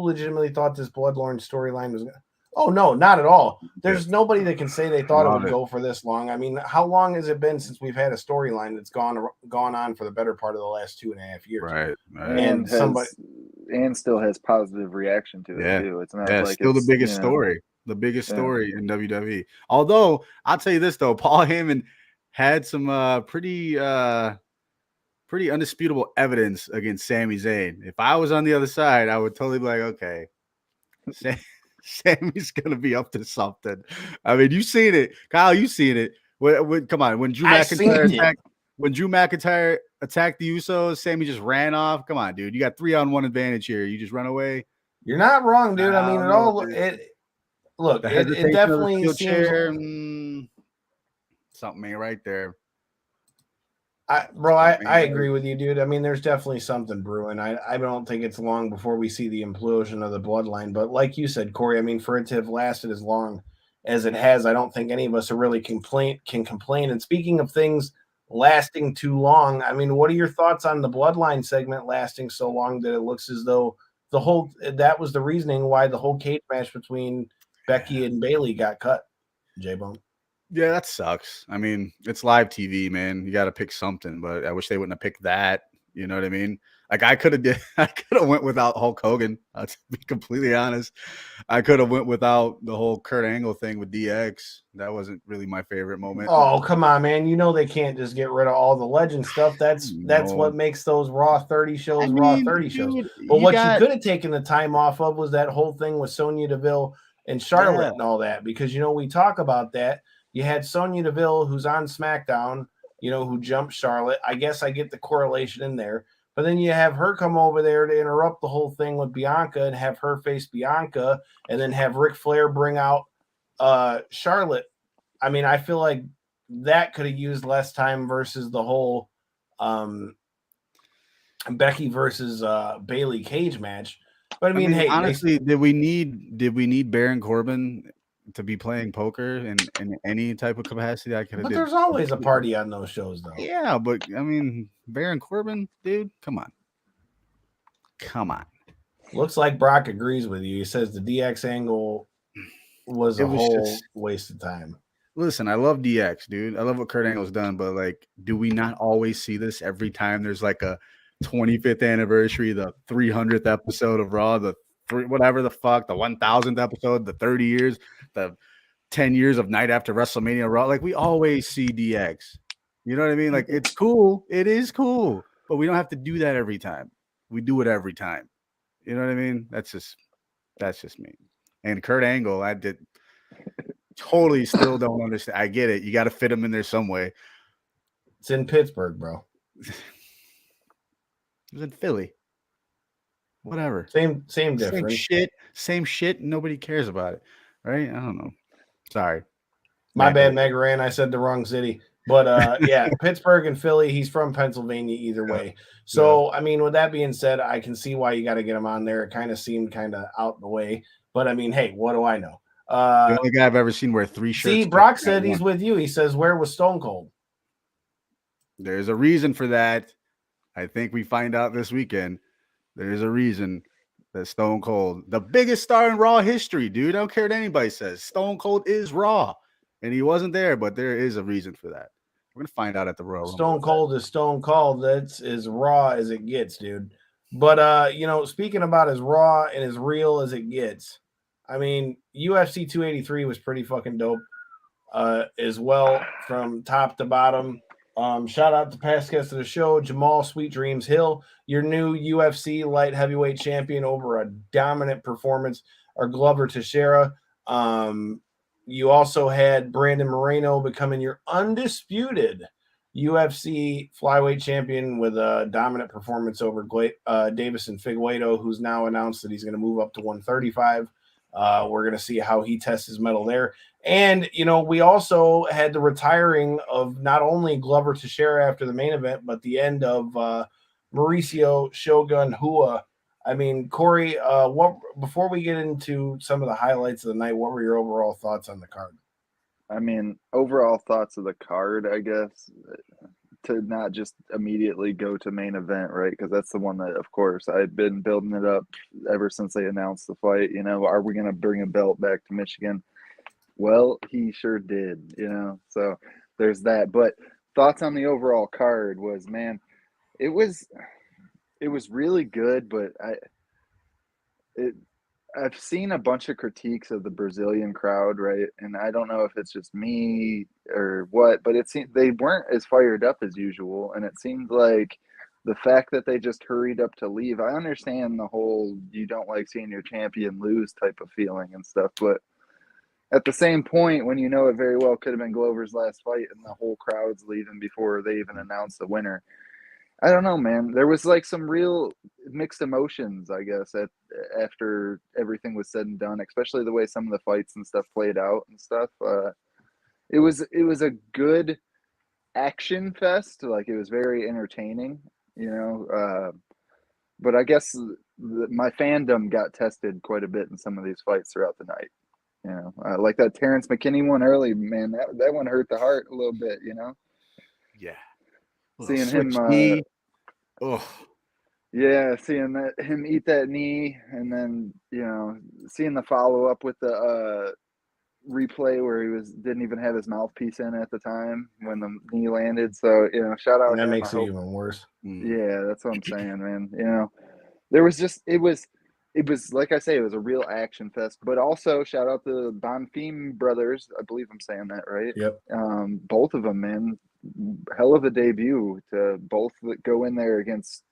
legitimately thought this Bloodline storyline was gonna... Oh no, not at all. There's nobody that can say they thought it would go for this long. I mean, how long has it been since we've had a storyline that's gone on for the better part of the last 2.5 years? Right. And still has positive reaction to it too. It's not like still it's the biggest story. The biggest story in WWE. Although I'll tell you this though, Paul Heyman had some pretty undisputable evidence against Sami Zayn. If I was on the other side, I would totally be like, okay, Sammy's gonna be up to something. I mean, you've seen it, Kyle. You've seen it. Come on, when Drew McIntyre attacked the Usos, Sammy just ran off. Come on, dude, you got 3-on-1 advantage here. You just run away. You're not wrong, dude. I mean, it definitely seems something ain't right there. I agree with you, dude. I mean, there's definitely something brewing. I don't think it's long before we see the implosion of the bloodline. But like you said, Corey, I mean, for it to have lasted as long as it has, I don't think any of us are really can complain. And speaking of things lasting too long, I mean, what are your thoughts on the bloodline segment lasting so long that it looks as though that was the reasoning why the whole cage match between Becky and Bayley got cut, J-Bone? Yeah, that sucks. I mean, it's live TV, man. You got to pick something, but I wish they wouldn't have picked that. You know what I mean? Like I could have went without Hulk Hogan. To be completely honest, I could have went without the whole Kurt Angle thing with DX. That wasn't really my favorite moment. Oh, come on, man. They can't just get rid of all the legend stuff. That's what makes those Raw 30 shows Raw 30 shows. But you could have taken the time off of was that whole thing with Sonya Deville and Charlotte and all that, because we talk about that. You had Sonya Deville, who's on SmackDown, who jumped Charlotte. I guess I get the correlation in there. But then you have her come over there to interrupt the whole thing with Bianca and have her face Bianca, and then have Ric Flair bring out Charlotte. I mean, I feel like that could have used less time versus the whole Becky versus Bayley cage match. But I mean, hey, honestly, did we need Baron Corbin to be playing poker in any type of capacity? But there's always a party on those shows, though. Yeah, but I mean, Baron Corbin, dude, come on. Looks like Brock agrees with you. He says the DX angle was a whole waste of time. Listen, I love DX, dude. I love what Kurt Angle's done, but like, do we not always see this every time there's like a 25th anniversary, the 300th episode of Raw, the 1000th episode, the 30 years, the 10 years of Night After WrestleMania Raw? Like, we always see DX. You know what I mean? Like, it's cool. It is cool, but we don't have to do that every time. We do it every time. You know what I mean? That's just me. And Kurt Angle, I did totally still don't understand. I get it. You got to fit him in there some way. It's in Pittsburgh, bro. It was in Philly. Whatever. Same difference. Same shit. Nobody cares about it. Right? I don't know. Sorry. My bad, Megaran. I said the wrong city. But yeah, Pittsburgh and Philly, he's from Pennsylvania either way. So, I mean, with that being said, I can see why you got to get him on there. It kind of seemed kind of out the way. But I mean, hey, what do I know? The only guy I've ever seen wear 3 shirts. See, Brock said he's with you. He says, where was Stone Cold? There's a reason for that. I think we find out this weekend. There's a reason that Stone Cold, the biggest star in Raw history, dude. I don't care what anybody says. Stone Cold is Raw. And he wasn't there, but there is a reason for that. We're going to find out at the Royal Rumble. Stone Cold is Stone Cold. That's as raw as it gets, dude. But, speaking about as raw and as real as it gets, I mean, UFC 283 was pretty fucking dope as well from top to bottom. Shout out to past guest of the show, Jamahal Sweet Dreams Hill, your new UFC light heavyweight champion over a dominant performance, or Glover Texieria. You also had Brandon Moreno becoming your undisputed UFC flyweight champion with a dominant performance over Davison Figueiredo, who's now announced that he's going to move up to 135. We're going to see how he tests his mettle there. And, we also had the retiring of not only Glover Texieria after the main event, but the end of Mauricio Shogun Hua. I mean, Corey, before we get into some of the highlights of the night, what were your overall thoughts on the card? I mean, overall thoughts of the card, I guess, to not just immediately go to main event, right? Because that's the one that, of course, I've been building it up ever since they announced the fight. Are we going to bring a belt back to Michigan? Well, he sure did, so there's that. But thoughts on the overall card was, man, it was really good, but I've seen a bunch of critiques of the Brazilian crowd, right? And I don't know if it's just me or what, but it seemed they weren't as fired up as usual. And it seemed like the fact that they just hurried up to leave. I understand the whole you don't like seeing your champion lose type of feeling and stuff, but at the same point, when it very well could have been Glover's last fight and the whole crowd's leaving before they even announced the winner. I don't know, man. There was like some real mixed emotions, I guess, after everything was said and done, especially the way some of the fights and stuff played out and stuff. It was a good action fest. Like, it was very entertaining, but I guess my fandom got tested quite a bit in some of these fights throughout the night. Like that Terrence McKinney one early, man, that one hurt the heart a little bit, Yeah. Seeing him, seeing him eat that knee, and then seeing the follow up with the replay where he didn't even have his mouthpiece in at the time when the knee landed. So shout out. And that makes it even worse. Yeah, that's what I'm saying, man. There was just it was like I say, it was a real action fest. But also shout out to the Bonfim brothers. I believe I'm saying that right. Yep. Both of them, man. Hell of a debut to both go in there against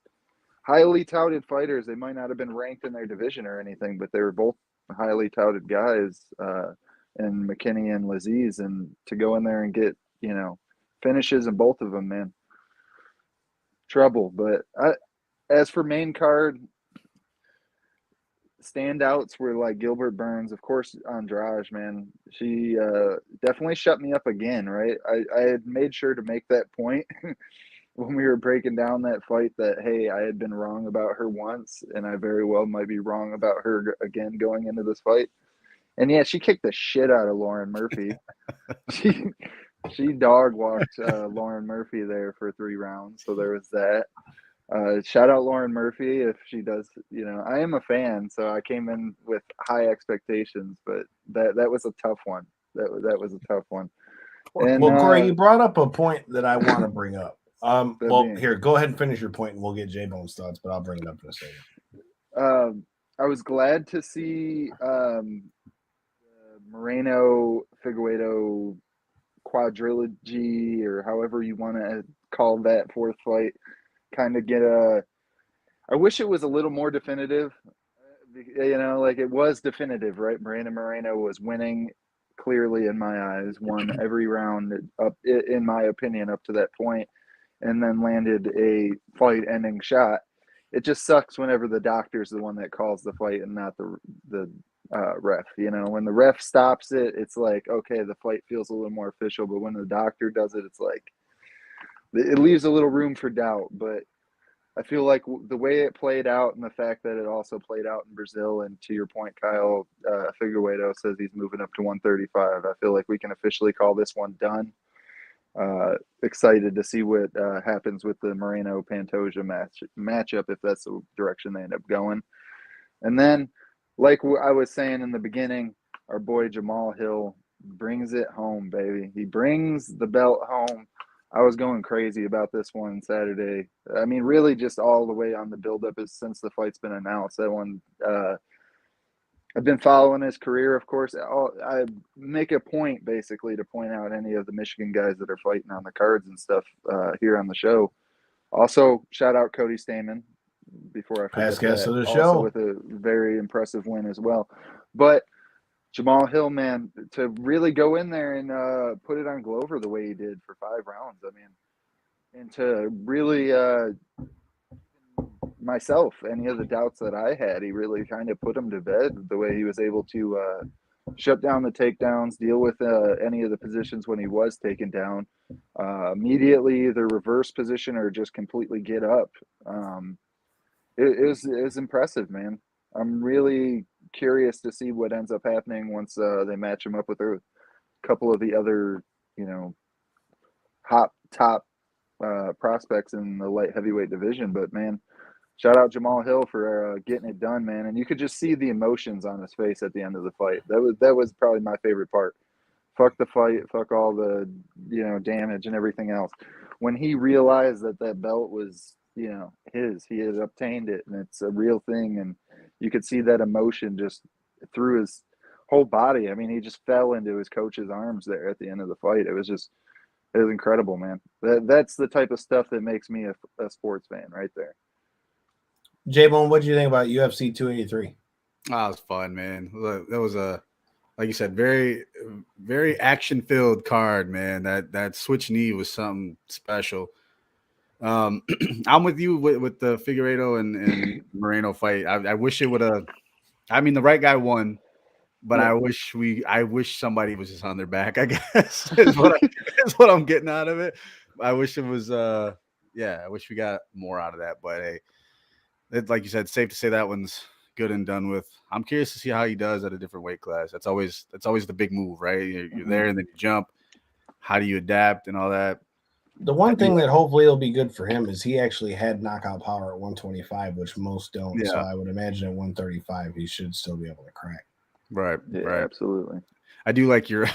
highly touted fighters. They might not have been ranked in their division or anything, but they were both highly touted guys, and McKinney and Laziz, and to go in there and get finishes in both of them, man, trouble. But as for main card standouts, were like Gilbert Burns, of course. Andrade, man, she definitely shut me up again, right? I had made sure to make that point when we were breaking down that fight that, hey, I had been wrong about her once, and I very well might be wrong about her again going into this fight. And yeah, she kicked the shit out of Lauren Murphy. she dog walked Lauren Murphy there for 3 rounds, so there was that. Shout out Lauren Murphy if she does. I am a fan, so I came in with high expectations, but that was a tough one. That was a tough one. And, well, Corey, you brought up a point that I want to bring up. Here, go ahead and finish your point, and we'll get J-Bone's thoughts, but I'll bring it up in a second. I was glad to see Moreno Figueiredo quadrilogy, or however you want to call that fourth fight, kind of get I wish it was a little more definitive, like it was definitive, right? Brandon Moreno was winning clearly in my eyes, won every round up, in my opinion, up to that point, and then landed a fight-ending shot. It just sucks whenever the doctor's the one that calls the fight and not the ref. You know, when the ref stops it, it's like, okay, the fight feels a little more official. But when the doctor does it, it's like it leaves a little room for doubt. But I feel like the way it played out and the fact that it also played out in Brazil, and to your point, Kyle, Figueiredo says he's moving up to 135. I feel like we can officially call this one done. Excited to see what happens with the Moreno-Pantoja matchup, if that's the direction they end up going. And then, like I was saying in the beginning, our boy Jamahal Hill brings it home, baby. He brings the belt home. I was going crazy about this one Saturday. I mean, really just all the way on the buildup since the fight's been announced. That one, I've been following his career, of course. I make a point, basically, to point out any of the Michigan guys that are fighting on the cards and stuff here on the show. Also, shout out Cody Stamen before I forget Past guest that. of the Also show. with a very impressive win as well. But Jamahal Hill, man, to really go in there and put it on Glover the way he did for 5 rounds, I mean, and to really myself, any of the doubts that I had, he really kind of put him to bed the way he was able to shut down the takedowns, deal with any of the positions when he was taken down, immediately either reverse position or just completely get up. It was impressive, man. I'm really curious to see what ends up happening once they match him up with a couple of the other, you know, top prospects in the light heavyweight division. But man, shout out Jamahal Hill for getting it done, man. And you could just see the emotions on his face at the end of the fight. That was probably my favorite part. Fuck the fight, fuck all the, you know, damage and everything else. When he realized that that belt was, you know, he had obtained it and it's a real thing, and you could see that emotion just through his whole body. I mean, he just fell into his coach's arms there at the end of the fight. It was incredible, man. That's the type of stuff that makes me a sports fan right there. J-Bone, what did you think about UFC 283? Oh, it was fun, man. That was like you said, very, very action-filled card, man. That switch knee was something special. I'm with you with the Figueiredo and Moreno fight. I wish it would have. I mean, the right guy won, but Yeah. I wish somebody was just on their back, I guess is what I'm getting out of it. I wish it was I wish we got more out of that. But hey, like you said, safe to say that one's good and done with. I'm curious to see how he does at a different weight class. That's always the big move, right? You're there and then you jump. How do you adapt and all that? The one thing that hopefully will be good for him is he actually had knockout power at 125, which most don't. Yeah. So I would imagine at 135 he should still be able to crack. Right. Yeah, right. absolutely. I do like your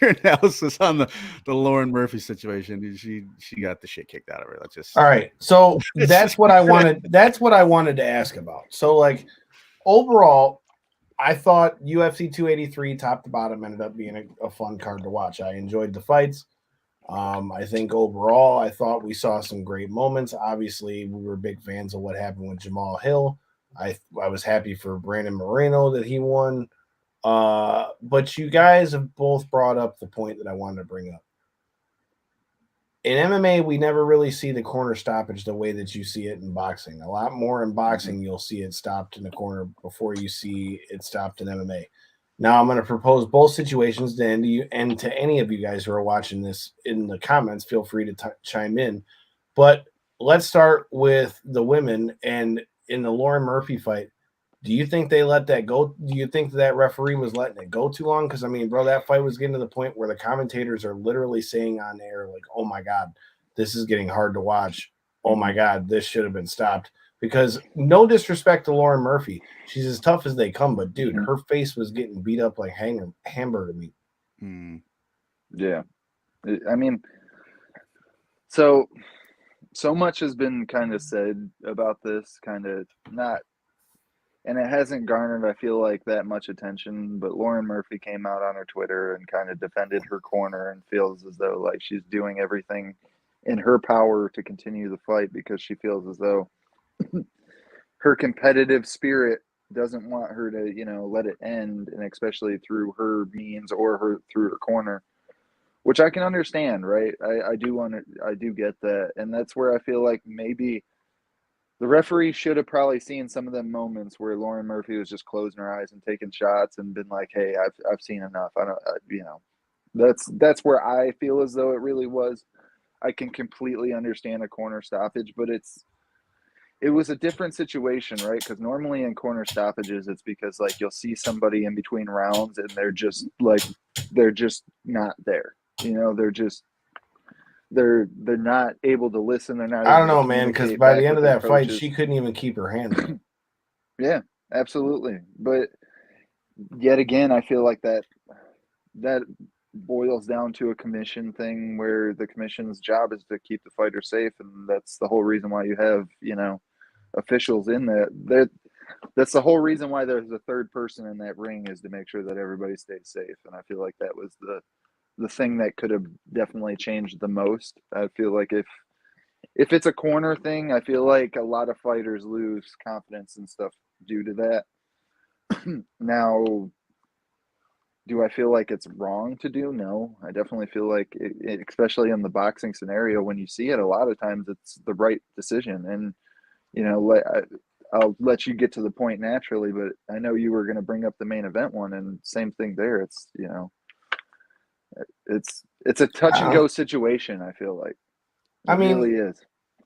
analysis on the Lauren Murphy situation. She got the shit kicked out of her. Let's just all right. So that's what I wanted. That's what I wanted to ask about. So like overall, I thought UFC 283 top to bottom ended up being a fun card to watch. I enjoyed the fights. I think overall, I thought we saw some great moments. Obviously, we were big fans of what happened with Jamahal Hill. I was happy for Brandon Moreno that he won. But you guys have both brought up the point that I wanted to bring up. In MMA, we never really see the corner stoppage the way that you see it in boxing. A lot more in boxing, you'll see it stopped in the corner before you see it stopped in MMA. Now, I'm going to propose both situations to end you and to any of you guys who are watching this in the comments. Feel free to chime in. But let's start with the women. And in the Lauren Murphy fight, do you think they let that go? Do you think that referee was letting it go too long? Because, I mean, bro, that fight was getting to the point where the commentators are literally saying on air, like, oh, my God, this is getting hard to watch. Oh, my God, this should have been stopped. Because no disrespect to Lauren Murphy. She's as tough as they come. But, dude, her face was getting beat up like hamburger meat. Yeah. I mean, so much has been kind of said about this, kind of not. And it hasn't garnered, I feel like, that much attention. But Lauren Murphy came out on her Twitter and kind of defended her corner and feels as though like she's doing everything in her power to continue the fight because she feels as though her competitive spirit doesn't want her to, you know, let it end, and especially through her means or through her corner, which I can understand, right? I do get that, and that's where I feel like maybe The referee should have probably seen some of them moments where Lauren Murphy was just closing her eyes and taking shots and been like, "Hey, I've seen enough. I don't, you know." That's where I feel as though it really was. I can completely understand a corner stoppage, but it was a different situation, right? Because normally in corner stoppages, it's because like you'll see somebody in between rounds and they're just not there. You know, they're not able to listen. They're not I don't able know, to man, because communicate by back the end with of their that fight, coaches. she couldn't even keep her hands up. Yeah, absolutely. But yet again, I feel like that boils down to a commission thing where the commission's job is to keep the fighter safe, and that's the whole reason why you have, you know, officials in that. That's the whole reason why there's a third person in that ring, is to make sure that everybody stays safe. And I feel like that was the thing that could have definitely changed the most. I feel like if it's a corner thing, I feel like a lot of fighters lose confidence and stuff due to that. Now, do I feel like it's wrong to do? No, I definitely feel like, especially in the boxing scenario, when you see it, a lot of times it's the right decision. And, you know, I'll let you get to the point naturally, but I know you were going to bring up the main event one, and same thing there. It's, you know, it's a touch and go situation. I feel like it really is.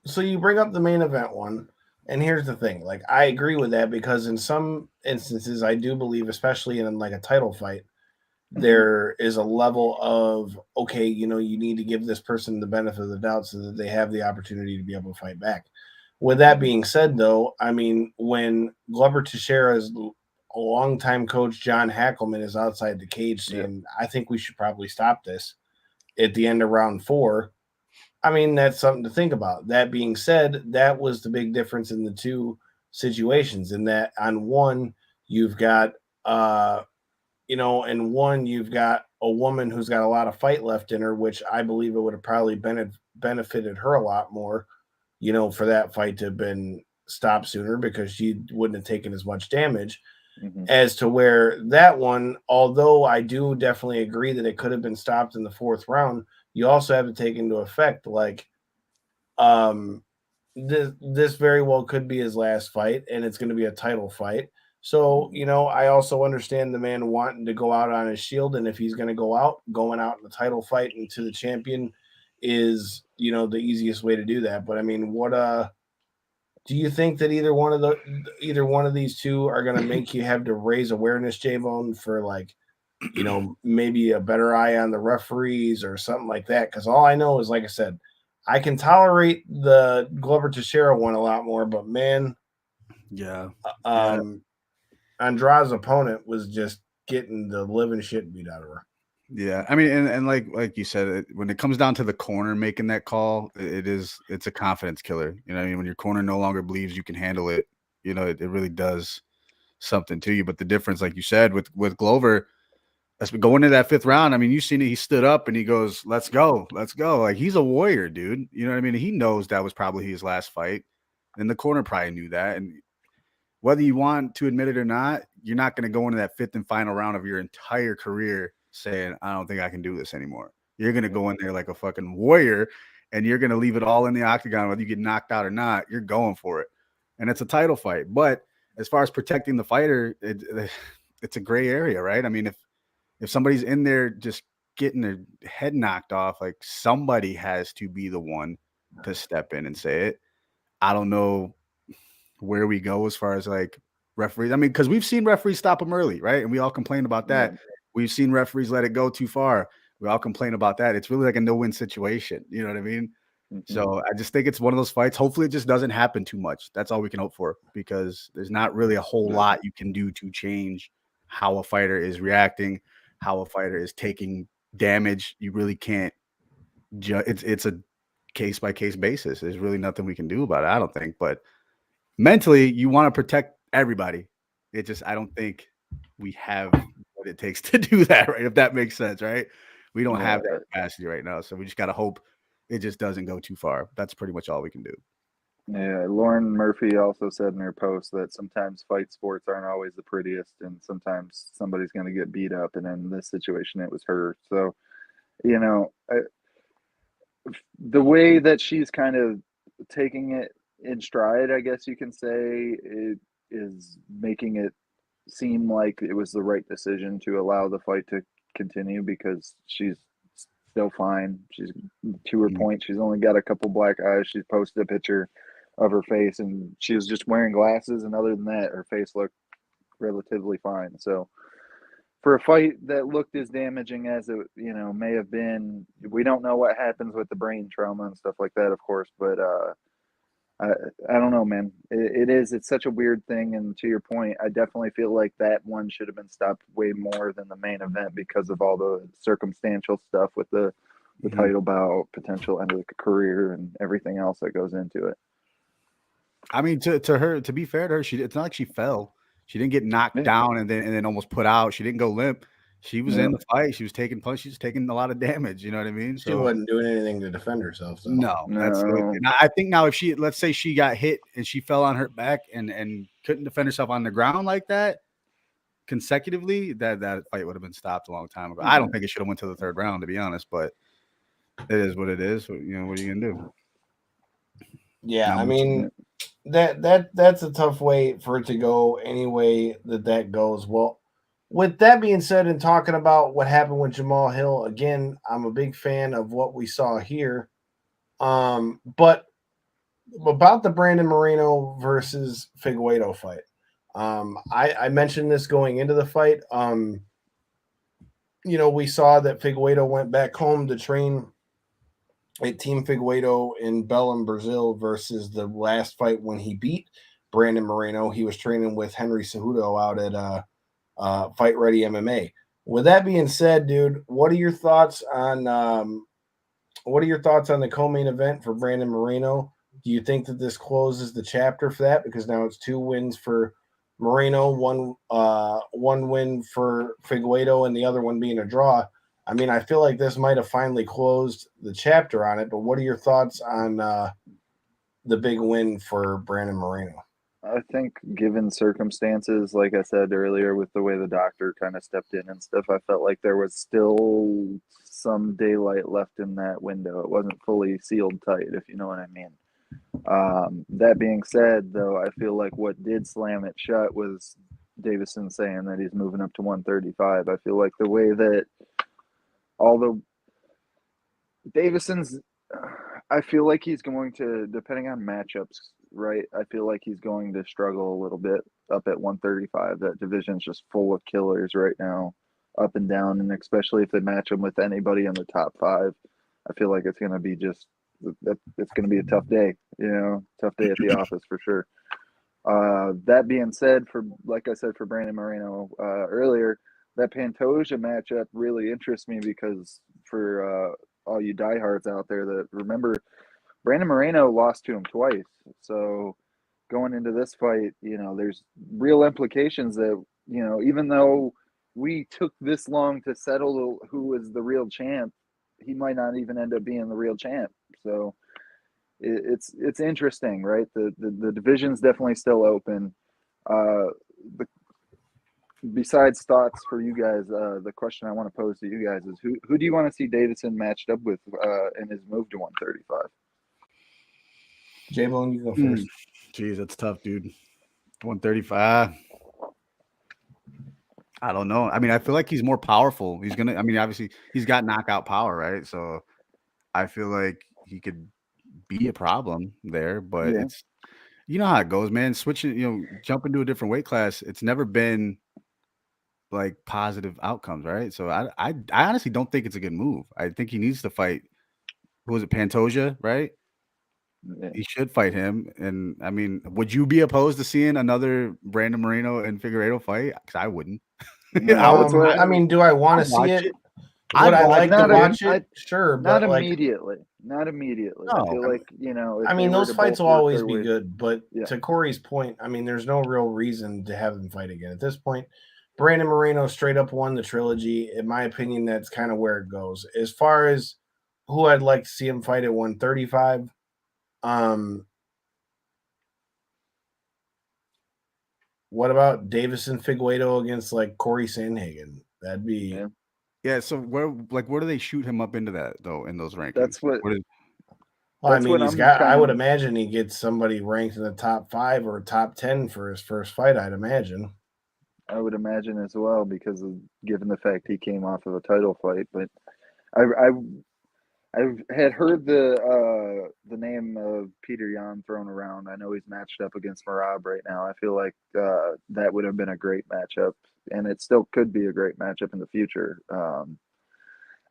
So you bring up the main event one, and here's the thing. Like, I agree with that because in some instances, I do believe, especially in like a title fight, there is a level of, okay, you know, you need to give this person the benefit of the doubt so that they have the opportunity to be able to fight back. With that being said, though, I mean, when Glover Texieria's longtime coach John Hackelman is outside the cage saying, I think we should probably stop this at the end of round 4, I mean, that's something to think about. That being said, that was the big difference in the two situations, in that on one, you've got you know, and one, you've got a woman who's got a lot of fight left in her, which I believe it would have probably benefited her a lot more, you know, for that fight to have been stopped sooner, because she wouldn't have taken as much damage. As to where that one, although I do definitely agree that it could have been stopped in the 4th round, you also have to take into effect, like, this very well could be his last fight, and it's going to be a title fight. So, you know, I also understand the man wanting to go out on his shield, and if he's going to going out in the title fight and to the champion is, you know, the easiest way to do that. But I mean, what do you think that either one of these two are going to make you have to raise awareness, J-Bone, for, like, you know, maybe a better eye on the referees or something like that? Because all I know is, like I said, I can tolerate the Glover Teixeira one a lot more, but man, Andrade's opponent was just getting the living shit beat out of her. Yeah, I mean, and like you said, when it comes down to the corner making that call, it's a confidence killer. You know what I mean? When your corner no longer believes you can handle it, you know, it really does something to you. But the difference, like you said, with Glover, as we go into that 5th round, I mean, you've seen it. He stood up and he goes, "Let's go, let's go!" Like, he's a warrior, dude. You know what I mean? He knows that was probably his last fight, and the corner probably knew that. And whether you want to admit it or not, you're not going to go into that 5th and final round of your entire career saying, "I don't think I can do this anymore." You're going to go in there like a fucking warrior, and you're going to leave it all in the octagon, whether you get knocked out or not. You're going for it, and it's a title fight. But as far as protecting the fighter, it's a gray area, right? I mean, if somebody's in there just getting their head knocked off, like, somebody has to be the one to step in and say it. I don't know where we go as far as, like, referees. I mean, because we've seen referees stop them early, right? And we all complain about that. Yeah. We've seen referees let it go too far. We all complain about that. It's really like a no-win situation. You know what I mean? So I just think it's one of those fights. Hopefully it just doesn't happen too much. That's all we can hope for, because there's not really a whole lot you can do to change how a fighter is reacting, how a fighter is taking damage. You really can't it's a case-by-case basis. There's really nothing we can do about it, I don't think. But mentally, you want to protect everybody. I don't think we have what it takes to do that, right? If that makes sense, right? We don't have that capacity right now. So we just got to hope it just doesn't go too far. That's pretty much all we can do. Yeah, Lauren Murphy also said in her post that sometimes fight sports aren't always the prettiest, and sometimes somebody's going to get beat up, and in this situation, it was her. So, you know, the way that she's kind of taking it, in stride, I guess you can say. It is making it seem like it was the right decision to allow the fight to continue because she's still fine. She's, to her point, she's only got a couple black eyes. She posted a picture of her face, and she was just wearing glasses, and other than that, her face looked relatively fine. So for a fight that looked as damaging as it, may have been, we don't know what happens with the brain trauma and stuff like that, of course, but I don't know, man. It's such a weird thing, and to your point, I definitely feel like that one should have been stopped way more than the main event because of all the circumstantial stuff with the title bout, potential end of the career, and everything else that goes into it. I mean, to her, to be fair to her, it's not like she fell. She didn't get knocked down and then almost put out. She didn't go limp. She was in the fight. She was taking punches. She was taking a lot of damage. You know what I mean? She wasn't doing anything to defend herself. So. No. I think now if let's say she got hit and she fell on her back and couldn't defend herself on the ground like that consecutively, that fight would have been stopped a long time ago. I don't think it should have went to the third round, to be honest, but it is what it is. What are you gonna do? Yeah, I mean that's a tough way for it to go any way that goes. Well, with that being said, and talking about what happened with Jamahal Hill, again, I'm a big fan of what we saw here. But about the Brandon Moreno versus Figueiredo fight, I mentioned this going into the fight. We saw that Figueiredo went back home to train at Team Figueiredo in Belém, Brazil, versus the last fight when he beat Brandon Moreno. He was training with Henry Cejudo out at Fight Ready MMA. With that being said, dude, what are your thoughts on the co-main event for Brandon Moreno? Do you think that this closes the chapter for that? Because now it's 2 wins for Moreno, one win for Figueiredo, and the other one being a draw. I mean, I feel like this might have finally closed the chapter on it, but what are your thoughts on the big win for Brandon Moreno? I think given circumstances, like I said earlier, with the way the doctor kind of stepped in and stuff, I felt like there was still some daylight left in that window. It wasn't fully sealed tight, if you know what I mean. That being said, though, I feel like what did slam it shut was Davison saying that he's moving up to 135. I feel like the way that although Davison's, I feel like he's going to, depending on matchups, right? I feel like he's going to struggle a little bit up at 135. That division's just full of killers right now, up and down, and especially if they match him with anybody in the top 5, I feel like it's going to be it's going to be a tough day, tough day at the office for sure. That being said, like I said, for Brandon Moreno earlier, that Pantoja matchup really interests me because for all you diehards out there that remember, Brandon Moreno lost to him twice. So going into this fight, there's real implications that, even though we took this long to settle who is the real champ, he might not even end up being the real champ. So it's interesting, right? The division's definitely still open. Besides thoughts for you guys, the question I want to pose to you guys is who do you want to see Davison matched up with in his move to 135? J-Bone, you go first. Jeez, that's tough, dude. 135. I don't know. I mean, I feel like he's more powerful. Obviously, he's got knockout power, right? So I feel like he could be a problem there, but it's, how it goes, man. Switching, jumping to a different weight class, it's never been like positive outcomes, right? So I honestly don't think it's a good move. I think he needs to fight. Who was it, Pantoja, right? Yeah. He should fight him. And I mean, would you be opposed to seeing another Brandon Moreno and Figueiredo fight? Because I wouldn't. Do I want to see it? Would I like to watch it? Sure, but not immediately. Not immediately. No, I feel like, those fights will always be good, but to Corey's point, there's no real reason to have them fight again. At this point, Brandon Moreno straight up won the trilogy. In my opinion, that's kind of where it goes. As far as who I'd like to see him fight at 135, what about Davison Figueiredo against like Corey Sandhagen? That'd be yeah. So where do they shoot him up into that though in those rankings? That's what Well, I That's mean, what he's I'm got. I kind would of. imagine he gets somebody ranked in the top 5 or top 10 for his first fight. I'd imagine. I would imagine as well because of given the fact he came off of a title fight, but I've had heard the name of Peter Yan thrown around. I know he's matched up against Marab right now. I feel like that would have been a great matchup, and it still could be a great matchup in the future.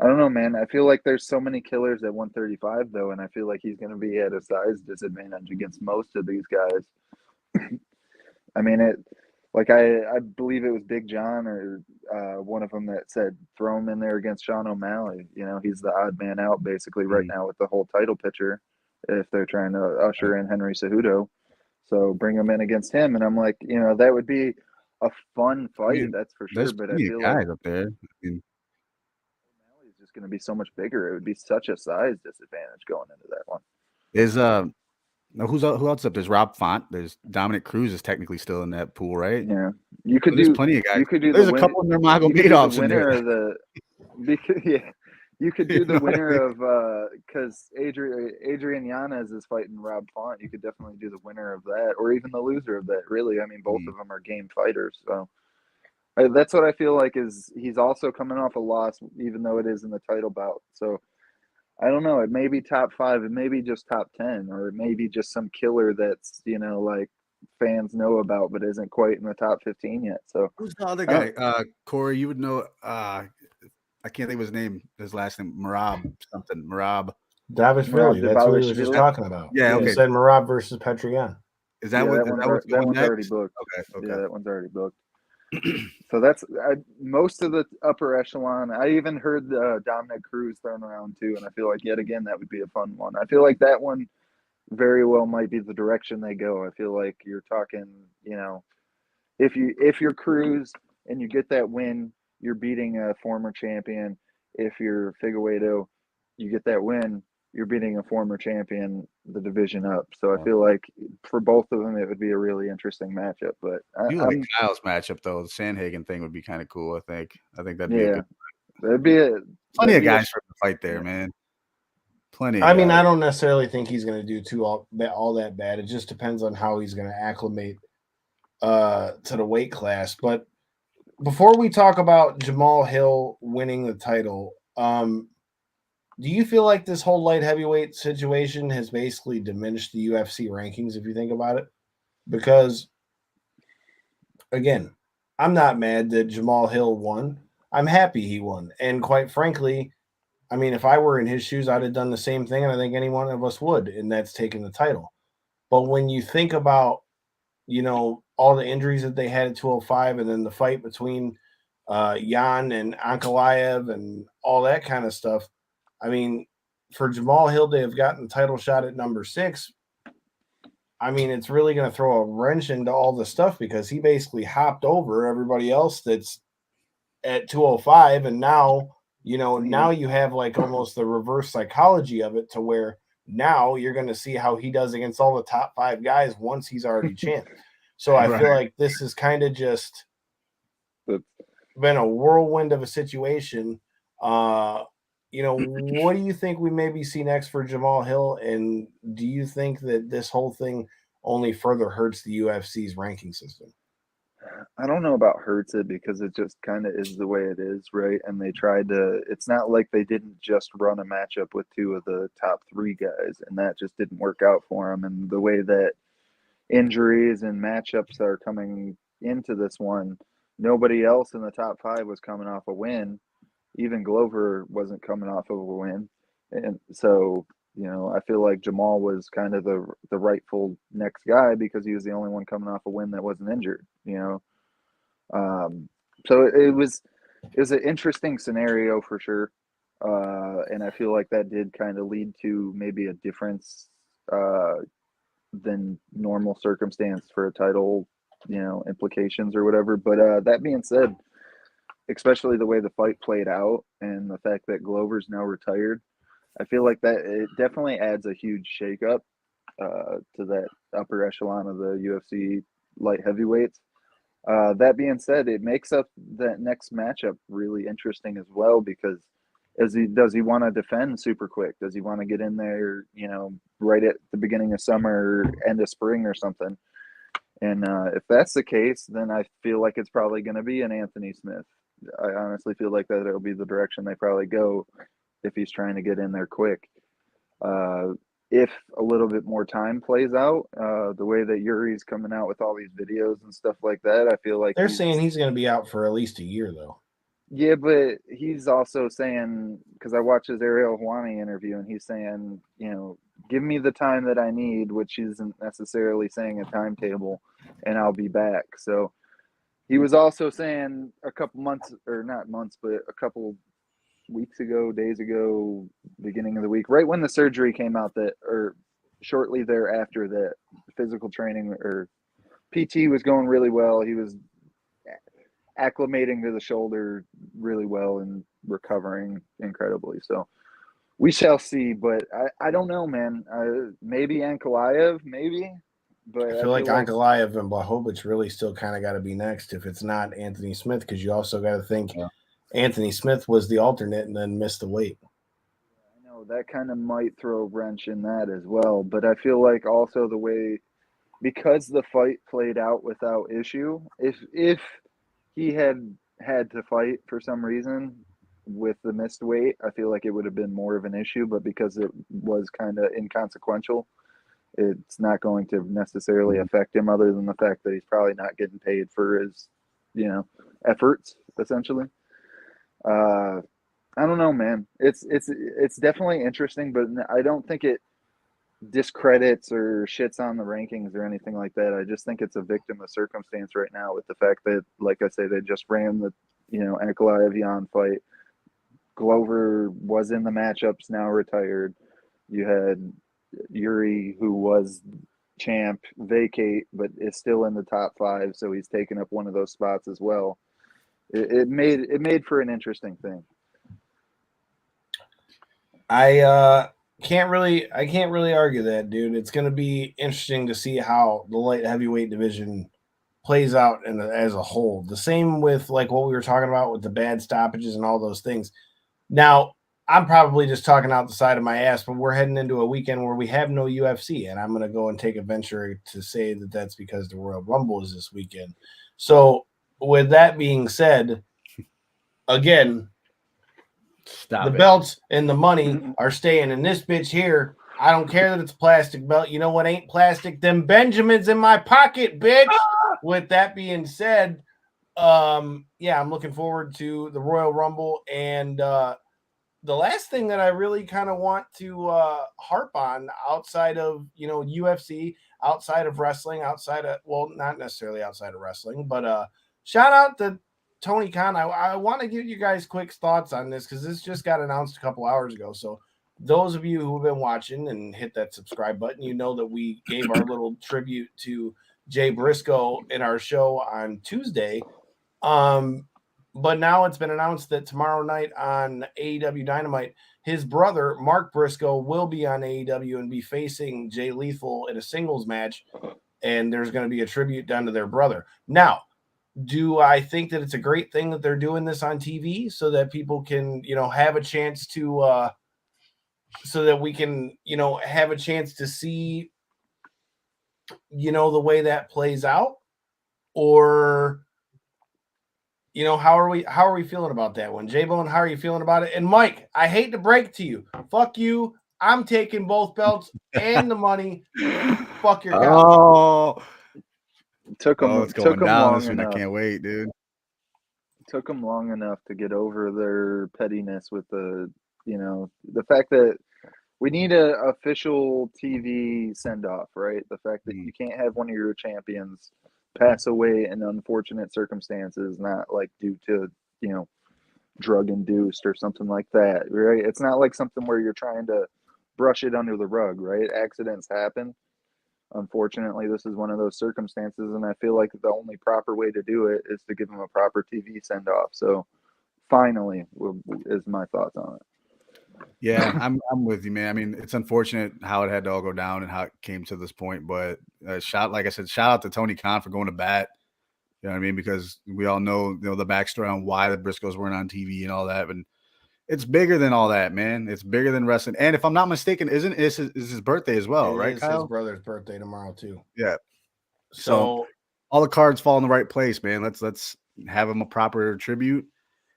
I don't know, man. I feel like there's so many killers at 135 though, and I feel like he's going to be at a size disadvantage against most of these guys. I mean, I believe it was Big John or one of them that said throw him in there against Sean O'Malley. You know, he's the odd man out basically right now with the whole title picture if they're trying to usher in Henry Cejudo. So bring him in against him, and I'm like, you know, that would be a fun I fight, mean, that's for sure. there's But I plenty of feel like guys up there. I mean, O'Malley's just going to be so much bigger. It would be such a size disadvantage going into that one. is who else up? There's Rob Font. There's Dominic Cruz is technically still in that pool, right? Yeah, you could So there's do. plenty of guys. You could do There's the a couple of Nurmagomedovs in winner there. of the. Because, yeah, you could do You the know what I winner mean? of because Adrian Yanez is fighting Rob Font. You could definitely do the winner of that, or even the loser of that. Really, I mean, both of them are game fighters. So that's what I feel like is he's also coming off a loss, even though it is in the title bout. So I don't know. It may be top 5. It may be just top 10, or it may be just some killer that's like fans know about but isn't quite in the top 15 yet. So Who's the other I guy? Corey, you would know. I can't think of his name. His last name, Marab something. Marab. Davishvili. Merab That's what we were just Dvalishvili. talking about. Yeah, You okay. said Marab versus Petrian. Is that Yeah, what's that going one's next? already booked. Okay. Yeah, that one's already booked. So that's most of the upper echelon. I even heard Dominic Cruz thrown around too, and I feel like yet again that would be a fun one. I feel like that one very well might be the direction they go. I feel like you're talking, if you're Cruz and you get that win, you're beating a former champion. If you're Figueiredo, you get that win, you're beating a former champion, the division up. So I feel like for both of them, it would be a really interesting matchup. But You like Kyle's matchup though. The Sandhagen thing would be kind of cool. I think that'd be a good. That'd be Plenty of guys for the fight there, man. Plenty. Of I mean, guys. I don't necessarily think he's going to do all that bad. It just depends on how he's going to acclimate to the weight class. But before we talk about Jamahal Hill winning the title, do you feel like this whole light heavyweight situation has basically diminished the UFC rankings, if you think about it? Because, again, I'm not mad that Jamahal Hill won. I'm happy he won. And quite frankly, I mean, if I were in his shoes, I'd have done the same thing, and I think any one of us would, and that's taking the title. But when you think about, all the injuries that they had at 205 and then the fight between Jan and Ankalaev and all that kind of stuff, I mean, for Jamahal Hill to have gotten the title shot at number 6, I mean, it's really going to throw a wrench into all the stuff because he basically hopped over everybody else that's at 205, and now now you have like almost the reverse psychology of it to where now you're going to see how he does against all the top 5 guys once he's already champ. So I feel like this is kind of just been a whirlwind of a situation. What do you think we maybe see next for Jamahal Hill? And do you think that this whole thing only further hurts the UFC's ranking system? I don't know about hurts it because it just kind of is the way it is, right? And they tried to, it's not like they didn't just run a matchup with 2 of the top 3 guys and that just didn't work out for them. And the way that injuries and matchups are coming into this one, nobody else in the top 5 was coming off a win. Even Glover wasn't coming off of a win. And so, I feel like Jamal was kind of the rightful next guy because he was the only one coming off a win that wasn't injured, So it was an interesting scenario for sure. And I feel like that did kind of lead to maybe a difference than normal circumstance for a title, implications or whatever. But that being said, especially the way the fight played out and the fact that Glover's now retired, I feel like that it definitely adds a huge shakeup to that upper echelon of the UFC light heavyweights. That being said, it makes up that next matchup really interesting as well because Does he want to defend super quick? Does he want to get in there, right at the beginning of summer, or end of spring or something? And if that's the case, then I feel like it's probably going to be an Anthony Smith. I honestly feel like that it'll be the direction they probably go if he's trying to get in there quick. If a little bit more time plays out, the way that Yuri's coming out with all these videos and stuff like that, I feel like they're saying he's going to be out for at least a year, though. Yeah, but he's also saying, because I watched his Ariel Helwani interview, and he's saying, give me the time that I need, which isn't necessarily saying a timetable, and I'll be back. So he was also saying a couple months, or not months, but a couple weeks ago, days ago, beginning of the week, right when the surgery came out, or shortly thereafter, that physical training or PT was going really well. He was acclimating to the shoulder really well and recovering incredibly. So we shall see, but I don't know, man. Maybe Ankalaev, maybe. But I feel like Ankalaev and Blachowicz really still kind of got to be next if it's not Anthony Smith, because you also got to think Anthony Smith was the alternate and then missed the weight. I know that kind of might throw a wrench in that as well, but I feel like also the way, because the fight played out without issue, if he had to fight for some reason with the missed weight, I feel like it would have been more of an issue, but because it was kind of inconsequential, it's not going to necessarily affect him, other than the fact that he's probably not getting paid for his, efforts, essentially. I don't know, man. It's definitely interesting, but I don't think it discredits or shits on the rankings or anything like that. I just think it's a victim of circumstance right now, with the fact that, like I say, they just ran the Ankalaev fight. Glover was in the matchups, now retired. You had Yuri, who was champ, vacate, but is still in the top 5, so he's taken up one of those spots as well. It made for an interesting thing. I can't really argue that, dude. It's going to be interesting to see how the light heavyweight division plays out as a whole. The same with like what we were talking about with the bad stoppages and all those things. Now, I'm probably just talking out the side of my ass, but we're heading into a weekend where we have no UFC, and I'm going to go and take a venture to say that that's because the Royal Rumble is this weekend. So with that being said, again, the belts and the money are staying in this bitch here. I don't care that it's a plastic belt. You know what ain't plastic? Them Benjamins in my pocket, bitch. With that being said, I'm looking forward to the Royal Rumble. And the last thing that I really kind of want to harp on, outside of, UFC, outside of wrestling, not necessarily outside of wrestling, but shout out to Tony Khan. I want to give you guys quick thoughts on this, because this just got announced a couple hours ago. So those of you who have been watching and hit that subscribe button, you know that we gave our little tribute to Jay Briscoe in our show on Tuesday. But now it's been announced that tomorrow night on AEW Dynamite, his brother, Mark Briscoe, will be on AEW and be facing Jay Lethal in a singles match. And there's going to be a tribute done to their brother. Now, do I think that it's a great thing that they're doing this on TV so that people can, have a chance to, so that we can, have a chance to see, the way that plays out? Or, how are we feeling about that one? J-Bone, how are you feeling about it? And Mike, I hate to break to you. Fuck you. I'm taking both belts and the money. Fuck your couch. It's going down this week. I can't wait, dude. Took them long enough to get over their pettiness with the fact that we need a official TV send-off, right? The fact that you can't have one of your champions pass away in unfortunate circumstances, not like due to, drug induced or something like that, right? It's not like something where you're trying to brush it under the rug, right? Accidents happen. Unfortunately, this is one of those circumstances, and I feel like the only proper way to do it is to give them a proper TV send-off. So finally is my thoughts on it. Yeah, I'm with you, man. I mean, it's unfortunate how it had to all go down and how it came to this point, but shout out to Tony Khan for going to bat. You know what I mean? Because we all know, the backstory on why the Briscoes weren't on TV and all that. And It's bigger than all that, man. It's bigger than wrestling. And if I'm not mistaken, isn't is his birthday as well, right, It's Kyle? his brother's birthday tomorrow too. Yeah. So all the cards fall in the right place, man. Let's have him a proper tribute.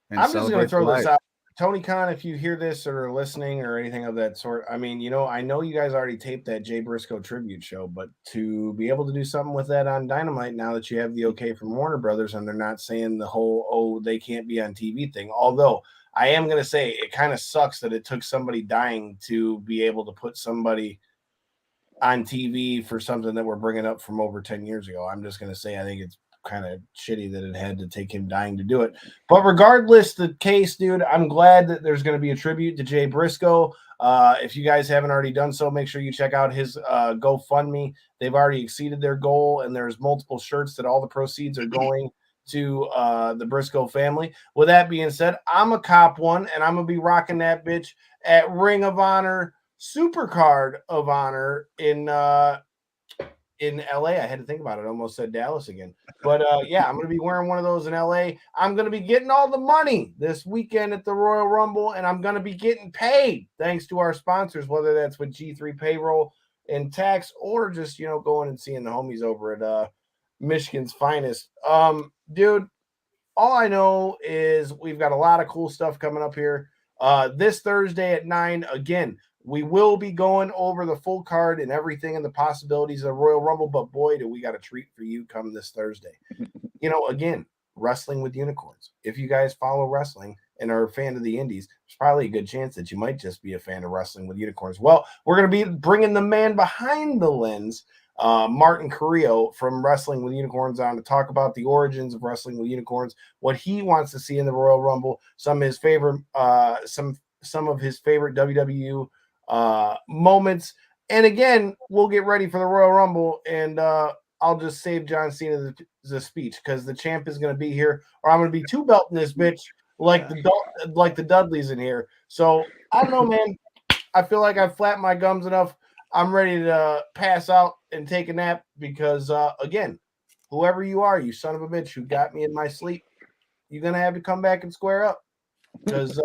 And I'm just going to throw this life. out. Tony Khan, if you hear this or are listening or anything of that sort, I mean, I know you guys already taped that Jay Briscoe tribute show, but to be able to do something with that on Dynamite now that you have the okay from Warner Brothers and they're not saying the whole, they can't be on TV thing. Although I am going to say it kind of sucks that it took somebody dying to be able to put somebody on TV for something that we're bringing up from over 10 years ago. I'm just going to say I think it's kind of shitty that it had to take him dying to do it. But regardless the case, dude, I'm glad that there's going to be a tribute to Jay Briscoe. If you guys haven't already done so, make sure you check out his GoFundMe. They've already exceeded their goal, and there's multiple shirts that all the proceeds are going to the Briscoe family. With that being said, I'm a cop one, and I'm going to be rocking that bitch at Ring of Honor Supercard of Honor in LA. I had to think about it. I almost said Dallas again. But yeah, I'm going to be wearing one of those in LA. I'm going to be getting all the money this weekend at the Royal Rumble, and I'm going to be getting paid thanks to our sponsors, whether that's with G3 Payroll and Tax or just, going and seeing the homies over at Michigan's Finest. Dude, all I know is we've got a lot of cool stuff coming up here. This Thursday at 9, again, we will be going over the full card and everything and the possibilities of Royal Rumble, but boy, do we got a treat for you come this Thursday. Again, Wrestling with Unicorns. If you guys follow wrestling and are a fan of the indies, there's probably a good chance that you might just be a fan of Wrestling with Unicorns. Well, we're going to be bringing the man behind the lens, Martin Carrillo from Wrestling with Unicorns, on to talk about the origins of Wrestling with Unicorns, what he wants to see in the Royal Rumble, some of his favorite WWU moments. And again, we'll get ready for the Royal Rumble, and I'll just save John Cena the speech because the champ is going to be here, or I'm going to be two belting this bitch like the Dudleys in here. So I don't know, man. I feel like I've flattened my gums enough. I'm ready to pass out and take a nap because, again, whoever you are, you son of a bitch who got me in my sleep, you're going to have to come back and square up because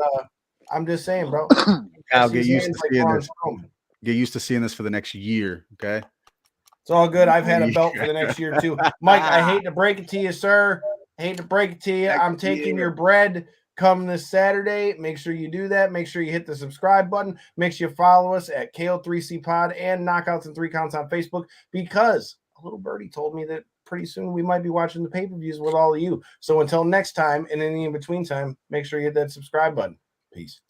I'm just saying, bro. I'll get used to seeing this. Get used to seeing this for the next year, okay? It's all good. I've had a belt for the next year, too. Mike, I hate to break it to you, sir. I'm taking your bread come this Saturday. Make sure you do that. Make sure you hit the subscribe button. Make sure you follow us at KO3C Pod and Knockouts and 3 Counts on Facebook, because a little birdie told me that pretty soon we might be watching the pay-per-views with all of you. So until next time, and in the in-between time, make sure you hit that subscribe button. Peace.